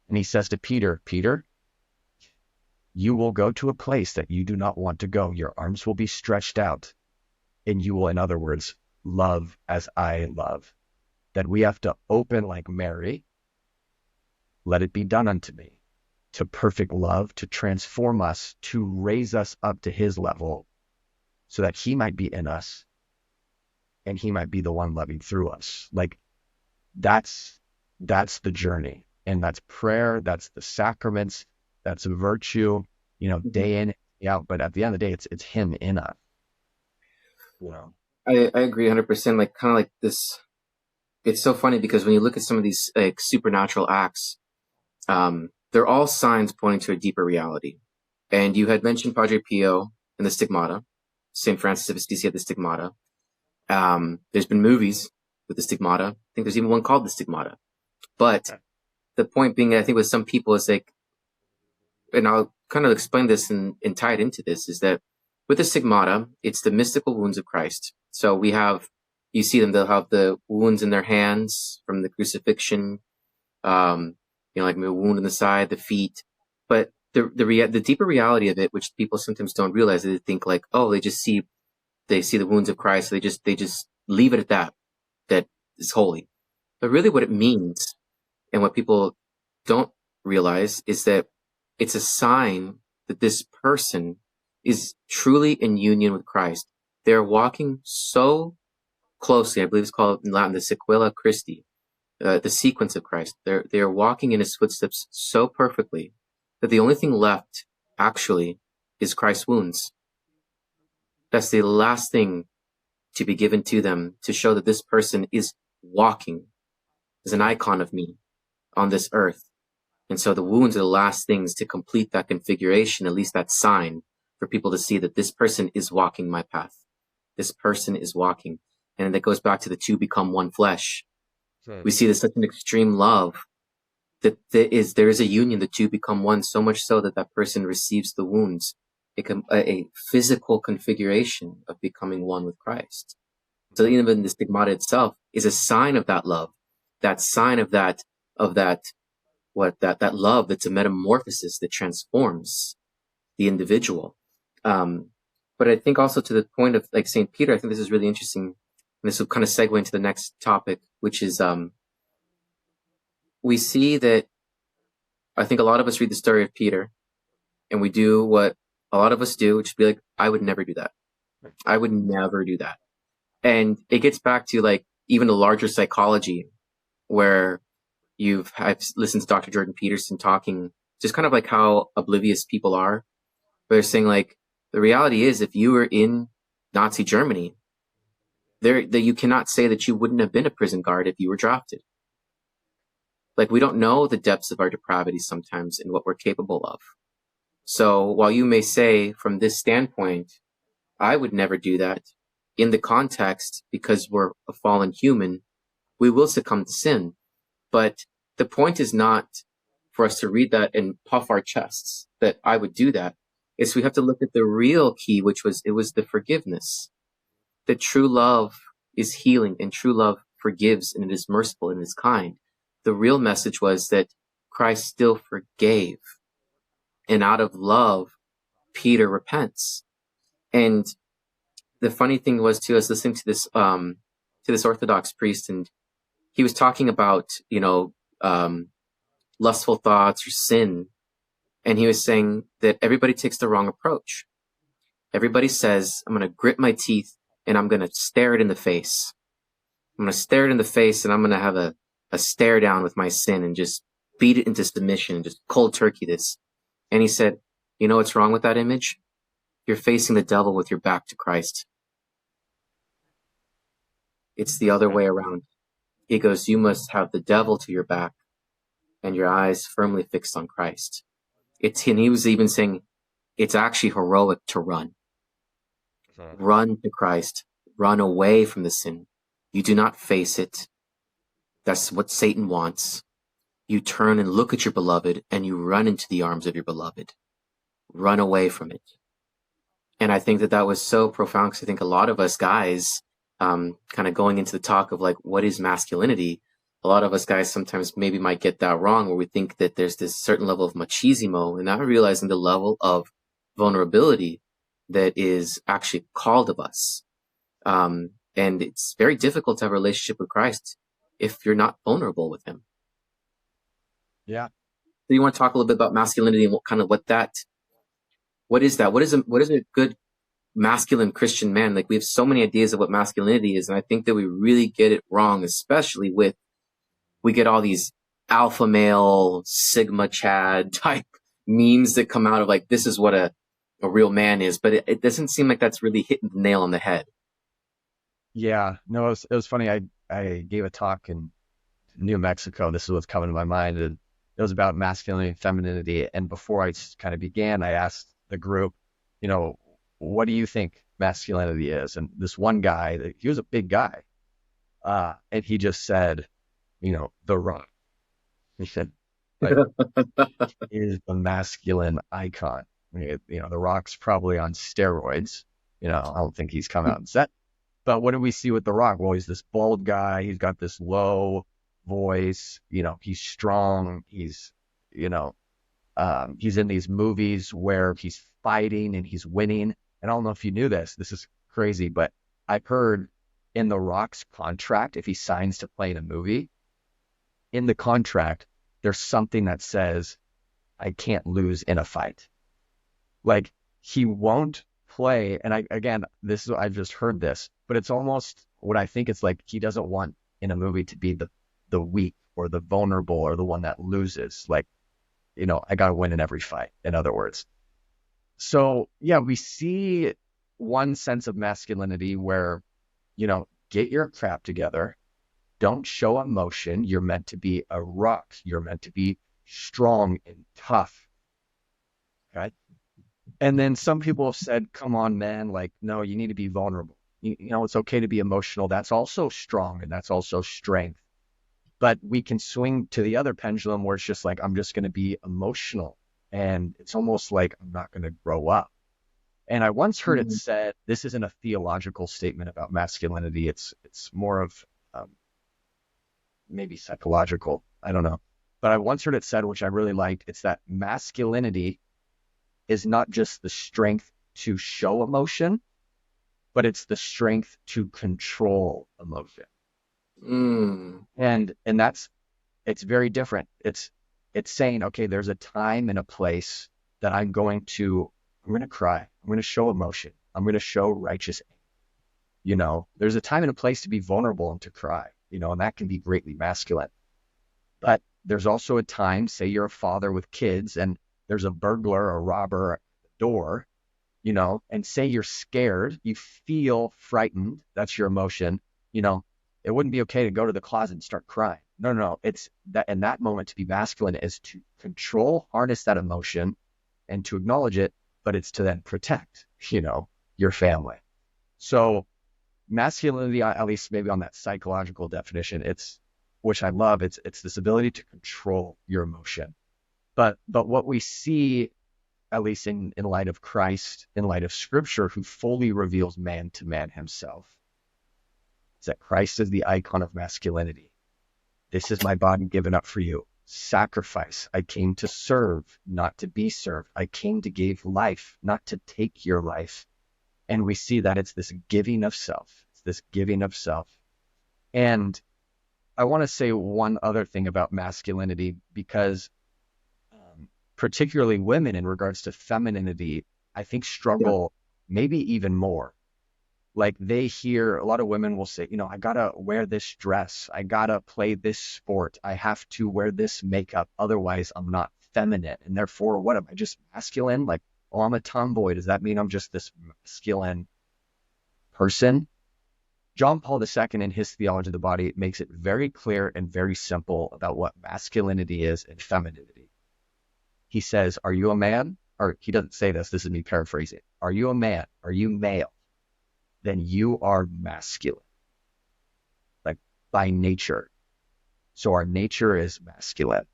And he says to Peter, Peter, you will go to a place that you do not want to go. Your arms will be stretched out. And you will, in other words, love as I love. That we have to open like Mary, let it be done unto me, to perfect love, to transform us, to raise us up to his level, so that he might be in us, and he might be the one loving through us. Like, that's the journey. And that's prayer, that's the sacraments, that's virtue, day in, day out. But at the end of the day, it's him in us. I agree 100%. Like, kind of like this. It's so funny because when you look at some of these like supernatural acts, they're all signs pointing to a deeper reality. And you had mentioned Padre Pio and the Stigmata. St. Francis of Assisi had the Stigmata. There's been movies with the Stigmata. I think there's even one called the Stigmata. But the point being, I think with some people is like, and I'll kind of explain this and tie it into this, is that with the Stigmata, it's the mystical wounds of Christ. So you see them, they'll have the wounds in their hands from the crucifixion, like a wound in the side, the feet. But the deeper reality of it, which people sometimes don't realize, they think like, oh, they see the wounds of Christ. So they just leave it at that is holy. But really what it means, and what people don't realize, is that it's a sign that this person is truly in union with Christ. They're walking so closely. I believe it's called in Latin the sequela Christi, the sequence of Christ. They're walking in his footsteps so perfectly that the only thing left actually is Christ's wounds. That's the last thing to be given to them to show that this person is walking as an icon of me on this earth. And so the wounds are the last things to complete that configuration, at least that sign, for people to see that this person is walking my path. This person is walking. And that goes back to the two become one flesh. We see this such an extreme love that there is a union, the two become one, so much so that that person receives the wounds, a physical configuration of becoming one with Christ. So even the Stigmata itself is a sign of that love, that sign of that love that's a metamorphosis that transforms the individual. But I think also to the point of like St. Peter, I think this is really interesting. And this will kind of segue into the next topic, which is, we see that I think a lot of us read the story of Peter and we do what a lot of us do, which is be like, I would never do that. I would never do that. And it gets back to like even the larger psychology where I've listened to Dr. Jordan Peterson talking just kind of like how oblivious people are. But they're saying like, the reality is if you were in Nazi Germany, that you cannot say that you wouldn't have been a prison guard if you were drafted. Like, we don't know the depths of our depravity sometimes and what we're capable of. So while you may say from this standpoint, I would never do that, in the context, because we're a fallen human, we will succumb to sin. But the point is not for us to read that and puff our chests that I would do that. It's we have to look at the real key, which was the forgiveness. That true love is healing and true love forgives and it is merciful and it is kind. The real message was that Christ still forgave. And out of love, Peter repents. And the funny thing was too, I was listening to this Orthodox priest, and he was talking about, lustful thoughts or sin. And he was saying that everybody takes the wrong approach. Everybody says, I'm going to grit my teeth and I'm going to stare it in the face. I'm going to stare it in the face and I'm going to have a stare down with my sin and just beat it into submission and just cold turkey this. And he said, you know what's wrong with that image? You're facing the devil with your back to Christ. It's the other way around. He goes, you must have the devil to your back and your eyes firmly fixed on Christ. And he was even saying it's actually heroic to run. Run to Christ. Run away from the sin. You do not face it. That's what Satan wants. You turn and look at your beloved, and you run into the arms of your beloved. Run away from it. And I think that was so profound, because I think a lot of us guys, kind of going into the talk of like, what is masculinity? A lot of us guys sometimes maybe might get that wrong, where we think that there's this certain level of machismo, and not realizing the level of vulnerability that is actually called of us. And it's very difficult to have a relationship with Christ if you're not vulnerable with him. Yeah. So you want to talk a little bit about masculinity and what is that? What is a good masculine Christian man? Like, we have so many ideas of what masculinity is, and I think that we really get it wrong, especially we get all these alpha male, Sigma Chad type memes that come out of like, this is what a real man is, but it doesn't seem like that's really hitting the nail on the head. Yeah, no, it was funny. I gave a talk in New Mexico. This is what's coming to my mind. And it was about masculinity and femininity. And before I kind of began, I asked the group, what do you think masculinity is? And this one guy, he was a big guy. And he just said, The Rock. He said, like, is the masculine icon. The Rock's probably on steroids. I don't think he's come out and said. But what do we see with The Rock? Well, he's this bald guy. He's got this low voice. He's strong. He's in these movies where he's fighting and he's winning. And I don't know if you knew this. This is crazy, but I've heard in The Rock's contract, if he signs to play in a movie, in the contract, there's something that says, I can't lose in a fight. Like, he won't play. And I've just heard this, but it's almost what I think it's like. He doesn't want in a movie to be the weak or the vulnerable or the one that loses. Like, I got to win in every fight, in other words. So yeah, we see one sense of masculinity where, get your crap together. Don't show emotion. You're meant to be a rock. You're meant to be strong and tough. Okay. And then some people have said, come on, man, like, no, you need to be vulnerable. It's okay to be emotional. That's also strong, and that's also strength. But we can swing to the other pendulum where it's just like, I'm just going to be emotional. And it's almost like I'm not going to grow up. And I once heard it said, this isn't a theological statement about masculinity. It's more of maybe psychological. I don't know. But I once heard it said, which I really liked, it's that masculinity is not just the strength to show emotion, but it's the strength to control emotion. And it's very different. It's saying, okay, there's a time and a place that I'm going to cry. I'm going to show emotion. I'm going to show righteous anger. There's a time and a place to be vulnerable and to cry, and that can be greatly masculine. But there's also a time, say you're a father with kids and there's a burglar or robber at the door, and say you're scared, you feel frightened, that's your emotion, it wouldn't be okay to go to the closet and start crying. No. It's that in that moment to be masculine is to control, harness that emotion and to acknowledge it, but it's to then protect, your family. So masculinity, at least maybe on that psychological definition, which I love, it's this ability to control your emotion. But what we see, at least in light of Christ, in light of Scripture, who fully reveals man to man himself, is that Christ is the icon of masculinity. This is my body given up for you. Sacrifice. I came to serve, not to be served. I came to give life, not to take your life. And we see that it's this giving of self. It's this giving of self. And I want to say one other thing about masculinity, because particularly women in regards to femininity, I think struggle maybe even more. Like, they hear, a lot of women will say, I gotta wear this dress. I gotta play this sport. I have to wear this makeup. Otherwise I'm not feminine. And therefore, what am I, just masculine? Like, oh, I'm a tomboy. Does that mean I'm just this masculine person? John Paul II, in his Theology of the Body, makes it very clear and very simple about what masculinity is and femininity. he says, are you a man? Or he doesn't say this. This is me paraphrasing. Are you a man? Are you male? Then you are masculine, like by nature. So our nature is masculine.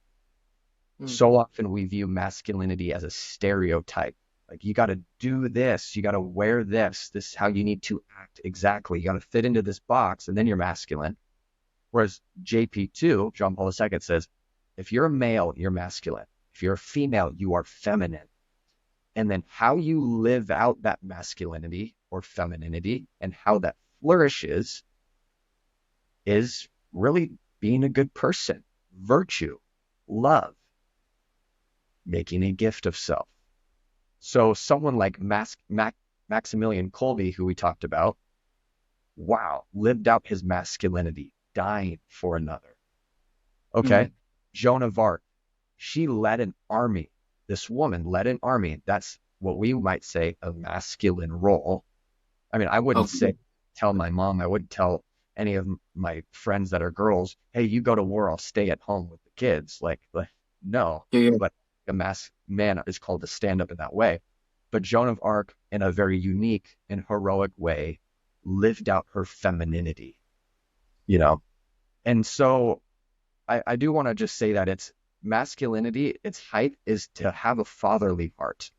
So often we view masculinity as a stereotype. Like, you got to do this, you got to wear this, this is how you need to act exactly. You got to fit into this box, and then you're masculine. Whereas JP2, John Paul II, says, if you're a male, you're masculine. If you're a female, you are feminine. And then how you live out that masculinity or femininity and how that flourishes is really being a good person, virtue, love, making a gift of self. So someone like Maximilian Kolbe, who we talked about, wow, lived out his masculinity, dying for another. Okay. Joan of Arc, she led an army. This woman led an army. That's what we might say a masculine role. I mean, I wouldn't tell my mom, I wouldn't tell any of my friends that are girls, hey, you go to war, I'll stay at home with the kids. Like no. But a man is called to stand up in that way. But Joan of Arc, in a very unique and heroic way, lived out her femininity, you know? And so I do want to just say that it's masculinity, its height is to have a fatherly heart.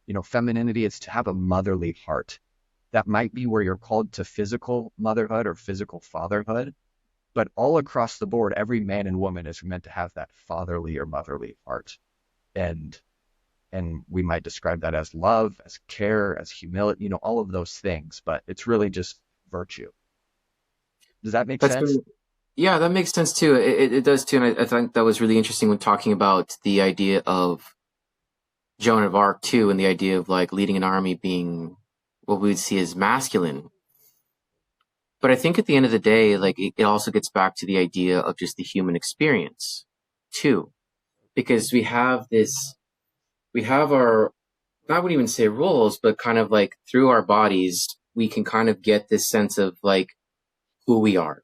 You know, femininity is to have a motherly heart. That might be where you're called to physical motherhood or physical fatherhood. But all across the board, every man and woman is meant to have that fatherly or motherly heart. And we might describe that as love, as care, as humility, you know, all of those things. But it's really just virtue. Does that make sense? Yeah, that makes sense too. It does too. And I think that was really interesting when talking about the idea of Joan of Arc too, and the idea of like leading an army being what we would see as masculine. But I think at the end of the day, like it also gets back to the idea of just the human experience too, because we have our, I wouldn't even say roles, but kind of like through our bodies, we can kind of get this sense of like who we are.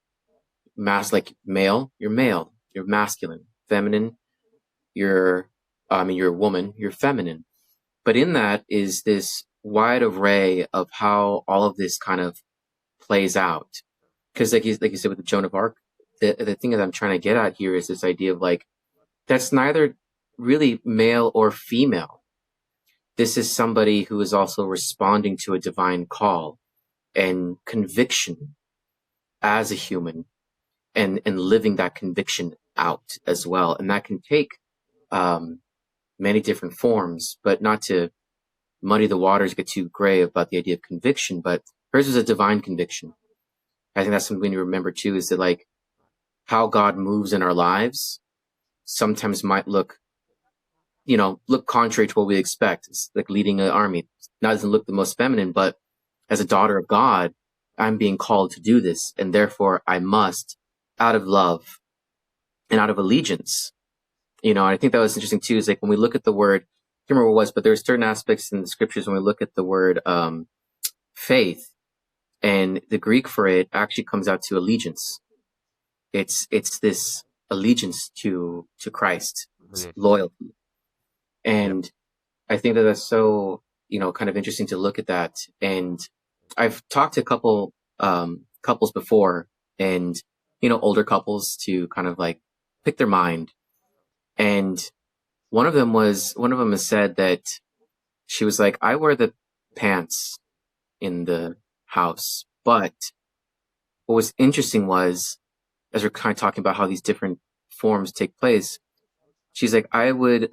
Like male, you're masculine. Feminine, you're a woman, you're feminine. But in that is this wide array of how all of this kind of plays out. Because like you said with the Joan of Arc, the thing that I'm trying to get at here is this idea of like, that's neither really male or female. This is somebody who is also responding to a divine call and conviction as a human, and living that conviction out as well. And that can take many different forms, but not to muddy the waters, get too gray about the idea of conviction, but hers was a divine conviction. I think that's something to remember too, is that like how God moves in our lives sometimes might look contrary to what we expect. It's like leading an army. That doesn't look the most feminine, but as a daughter of God, I'm being called to do this, and therefore I must, out of love and out of allegiance. And I think that was interesting too, is like when we look at the word, I can't remember what it was, but there's certain aspects in the scriptures when we look at the word faith, and the Greek for it actually comes out to allegiance. It's this allegiance to Christ, loyalty. And I think that that's so, kind of interesting to look at that. And I've talked to a couple couples before, and older couples, to kind of like pick their mind. And one of them has said that she was like, I wear the pants in the house. But what was interesting was, as we're kind of talking about how these different forms take place, she's like, I would,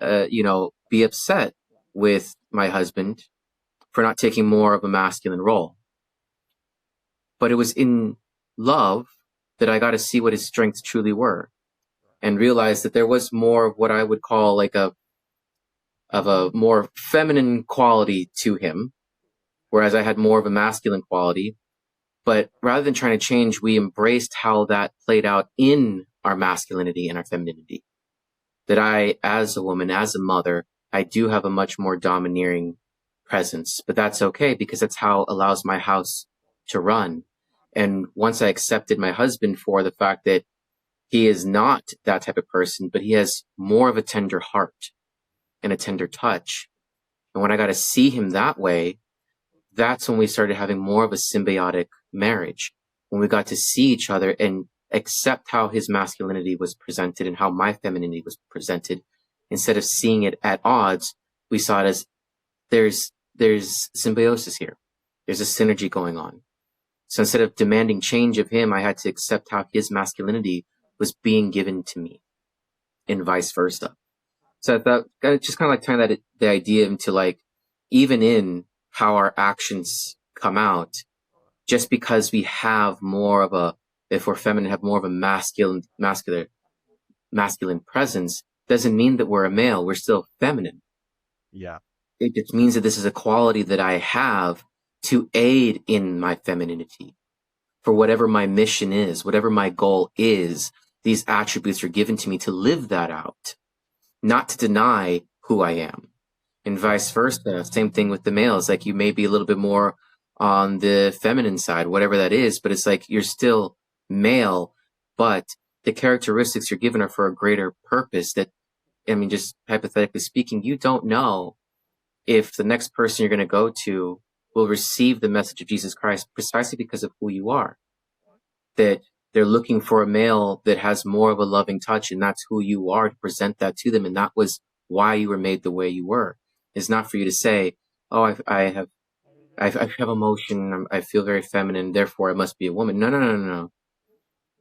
be upset with my husband for not taking more of a masculine role. But it was in love that I got to see what his strengths truly were, and realize that there was more of what I would call like a more feminine quality to him, whereas I had more of a masculine quality. But rather than trying to change, we embraced how that played out in our masculinity and our femininity. That I, as a woman, as a mother, I do have a much more domineering presence, but that's okay, because that's how it allows my house to run. And once I accepted my husband for the fact that he is not that type of person, but he has more of a tender heart, and a tender touch. And when I got to see him that way, that's when we started having more of a symbiotic marriage. When we got to see each other and accept how his masculinity was presented and how my femininity was presented, instead of seeing it at odds, we saw it as there's symbiosis here. There's a synergy going on. So instead of demanding change of him, I had to accept how his masculinity was being given to me, and vice versa. So I thought, just kind of like tying the idea into like, even in how our actions come out, just because we have more of a, if we're feminine, have more of a masculine presence, doesn't mean that we're a male. We're still feminine. Yeah. It just means that this is a quality that I have to aid in my femininity. For whatever my mission is, whatever my goal is, these attributes are given to me to live that out, not to deny who I am. And vice versa. Same thing with the males. Like, you may be a little bit more on the feminine side, whatever that is, but it's like you're still male, but the characteristics you're given are for a greater purpose. That, I mean, just hypothetically speaking, you don't know if the next person you're going to go to will receive the message of Jesus Christ precisely because of who you are. That they're looking for a male that has more of a loving touch, and that's who you are, to present that to them. And that was why you were made the way you were. It's not for you to say, oh, I have emotion, I feel very feminine, therefore I must be a woman. No.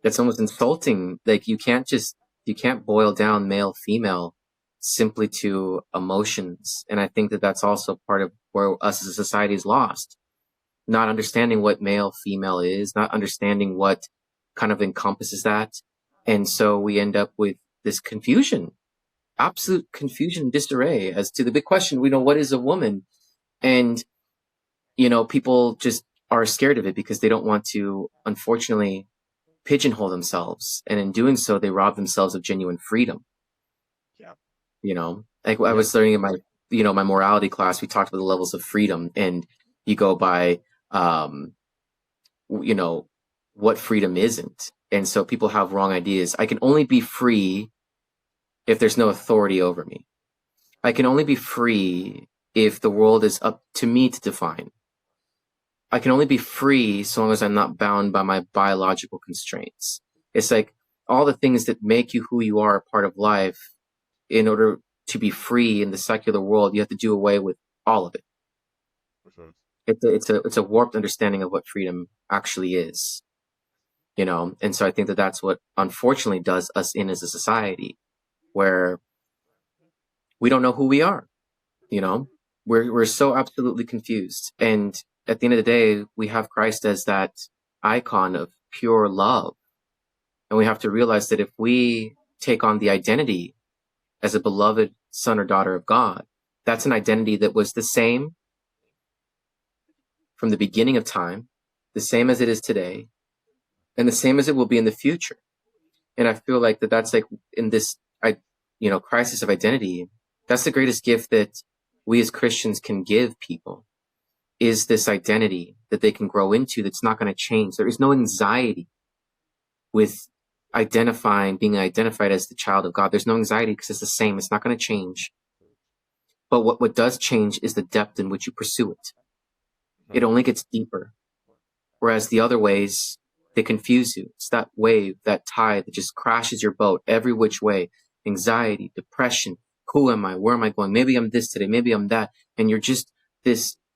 That's almost insulting. Like, you can't boil down male, female simply to emotions. And I think that that's also part of where us as a society is lost. Not understanding what male, female is, not understanding what kind of encompasses that. And so we end up with this confusion, absolute confusion, disarray as to the big question, what is a woman? And, people just are scared of it because they don't want to, unfortunately, pigeonhole themselves. And in doing so, they rob themselves of genuine freedom. Yeah. Like, I was learning in my, my morality class, we talked about the levels of freedom, and you go by, what freedom isn't. And so people have wrong ideas. I can only be free if there's no authority over me. I can only be free if the world is up to me to define. I can only be free so long as I'm not bound by my biological constraints. It's like all the things that make you who you are part of life. In order to be free in the secular world, you have to do away with all of it. It's a warped understanding of what freedom actually is, and so I think that that's what unfortunately does us in as a society, where we don't know who we are. We're so absolutely confused. And at the end of the day, we have Christ as that icon of pure love, and we have to realize that if we take on the identity as a beloved son or daughter of God, that's an identity that was the same from the beginning of time, the same as it is today, and the same as it will be in the future. And I feel like that's like in this, crisis of identity, that's the greatest gift that we as Christians can give people, is this identity that they can grow into that's not going to change. There is no anxiety with being identified as the child of God. There's no anxiety because it's the same. It's not going to change. But what does change is the depth in which you pursue it. It only gets deeper. Whereas the other ways, they confuse you. It's that wave, that tide that just crashes your boat every which way. Anxiety, depression. Who am I? Where am I going? Maybe I'm this today. Maybe I'm that. And you're just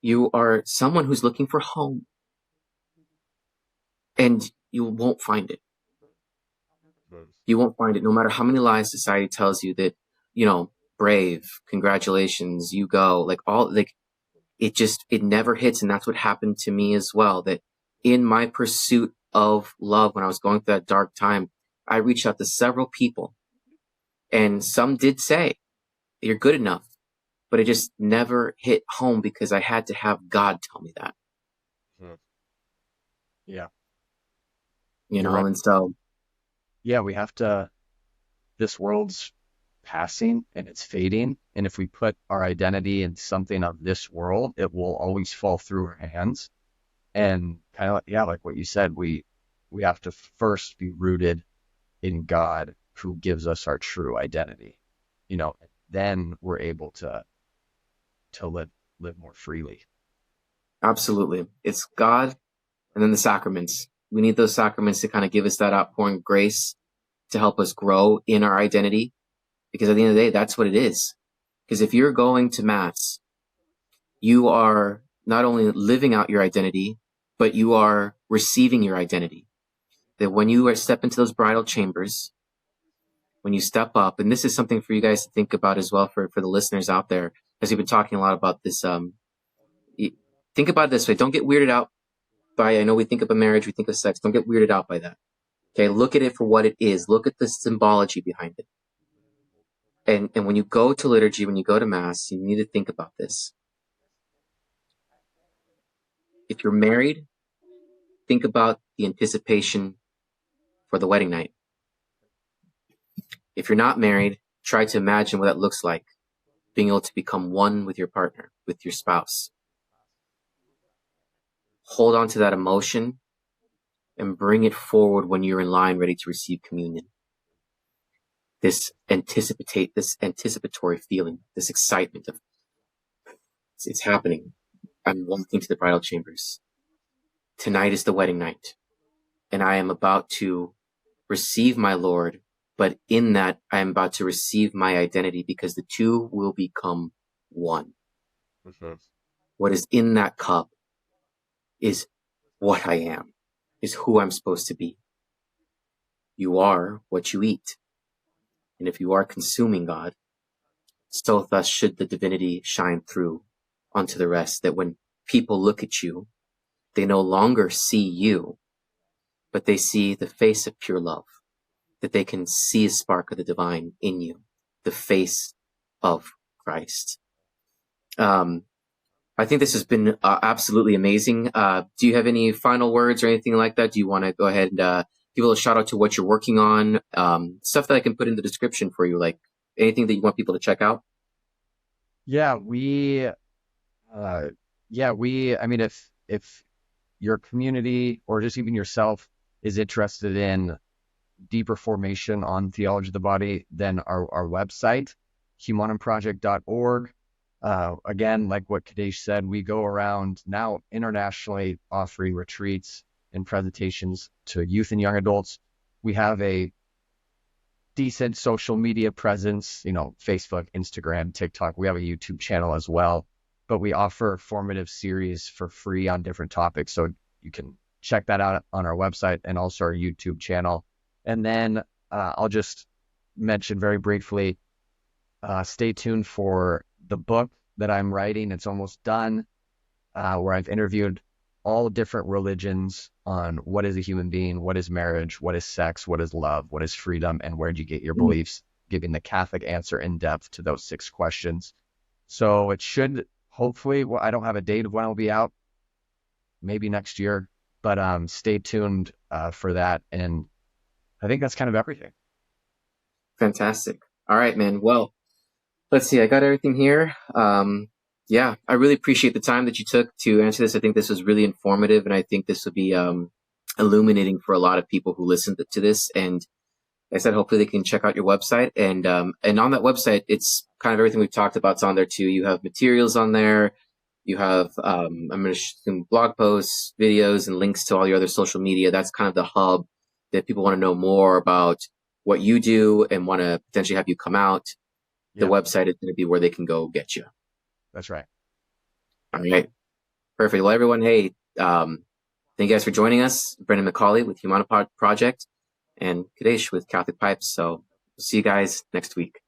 you are someone who's looking for home. And you won't find it. You won't find it, no matter how many lies society tells you that, brave, congratulations, you go, it never hits. And that's what happened to me as well, that in my pursuit of love, when I was going through that dark time, I reached out to several people, and some did say, you're good enough, but it just never hit home because I had to have God tell me that. Yeah. Right. And so, yeah, we have to, this world's passing and it's fading. And if we put our identity in something of this world, it will always fall through our hands. And kind of like what you said, we have to first be rooted in God, who gives us our true identity. then we're able to live more freely. Absolutely. It's God and then the sacraments. We need those sacraments to kind of give us that outpouring of grace to help us grow in our identity. Because at the end of the day, that's what it is. Because if you're going to Mass, you are not only living out your identity, but you are receiving your identity. That when you step into those bridal chambers, when you step up, and this is something for you guys to think about as well for the listeners out there, as we've been talking a lot about this. Think about it this way. Don't get weirded out by, I know we think about marriage, we think of sex. Don't get weirded out by that. Okay, look at it for what it is. Look at the symbology behind it. And when you go to liturgy, when you go to Mass, you need to think about this. If you're married, think about the anticipation for the wedding night. If you're not married, try to imagine what that looks like, being able to become one with your partner, with your spouse. Hold on to that emotion and bring it forward when you're in line ready to receive communion. This anticipatory feeling, this excitement of it's happening. I'm walking to the bridal chambers. Tonight is the wedding night, and I am about to receive my Lord, but in that I am about to receive my identity, because the two will become one. Mm-hmm. What is in that cup is what I am, is who I'm supposed to be. You are what you eat. And if you are consuming God, so thus should the divinity shine through onto the rest, that when people look at you, they no longer see you, but they see the face of pure love, that they can see a spark of the divine in you, the face of Christ. I think this has been absolutely amazing. Do you have any final words or anything like that? Do you want to go ahead and give a little shout out to what you're working on? Stuff that I can put in the description for you, like anything that you want people to check out? Yeah, I mean, if your community or just even yourself is interested in deeper formation on theology of the body, then our website, humanumproject.org. Again, like what Kadesh said, we go around now internationally offering retreats and presentations to youth and young adults. We have a decent social media presence, Facebook, Instagram, TikTok. We have a YouTube channel as well, but we offer formative series for free on different topics. So you can check that out on our website and also our YouTube channel. And then I'll just mention very briefly, stay tuned for the book that I'm writing. It's almost done, where I've interviewed all different religions on what is a human being, what is marriage, what is sex, what is love, what is freedom, and where do you get your beliefs, giving the Catholic answer in depth to those 6 questions. So it should hopefully, I don't have a date of when it'll be out, maybe next year, but stay tuned for that. And I think that's kind of everything. Fantastic. All right, man. Well, let's see. I got everything here. Yeah, I really appreciate the time that you took to answer this. I think this was really informative, and I think this will be illuminating for a lot of people who listen to this. And like I said, hopefully they can check out your website. And on that website, it's kind of everything we've talked about is on there too. You have materials on there. You have, I'm going to some blog posts, videos, and links to all your other social media. That's kind of the hub that people want to know more about what you do and want to potentially have you come out. The website is going to be where they can go get you. That's right. All right. Perfect. Well, everyone, hey, thank you guys for joining us. Brendan McCauley with Humanum Project and Kadesh with Catholic Pipes. So we'll see you guys next week.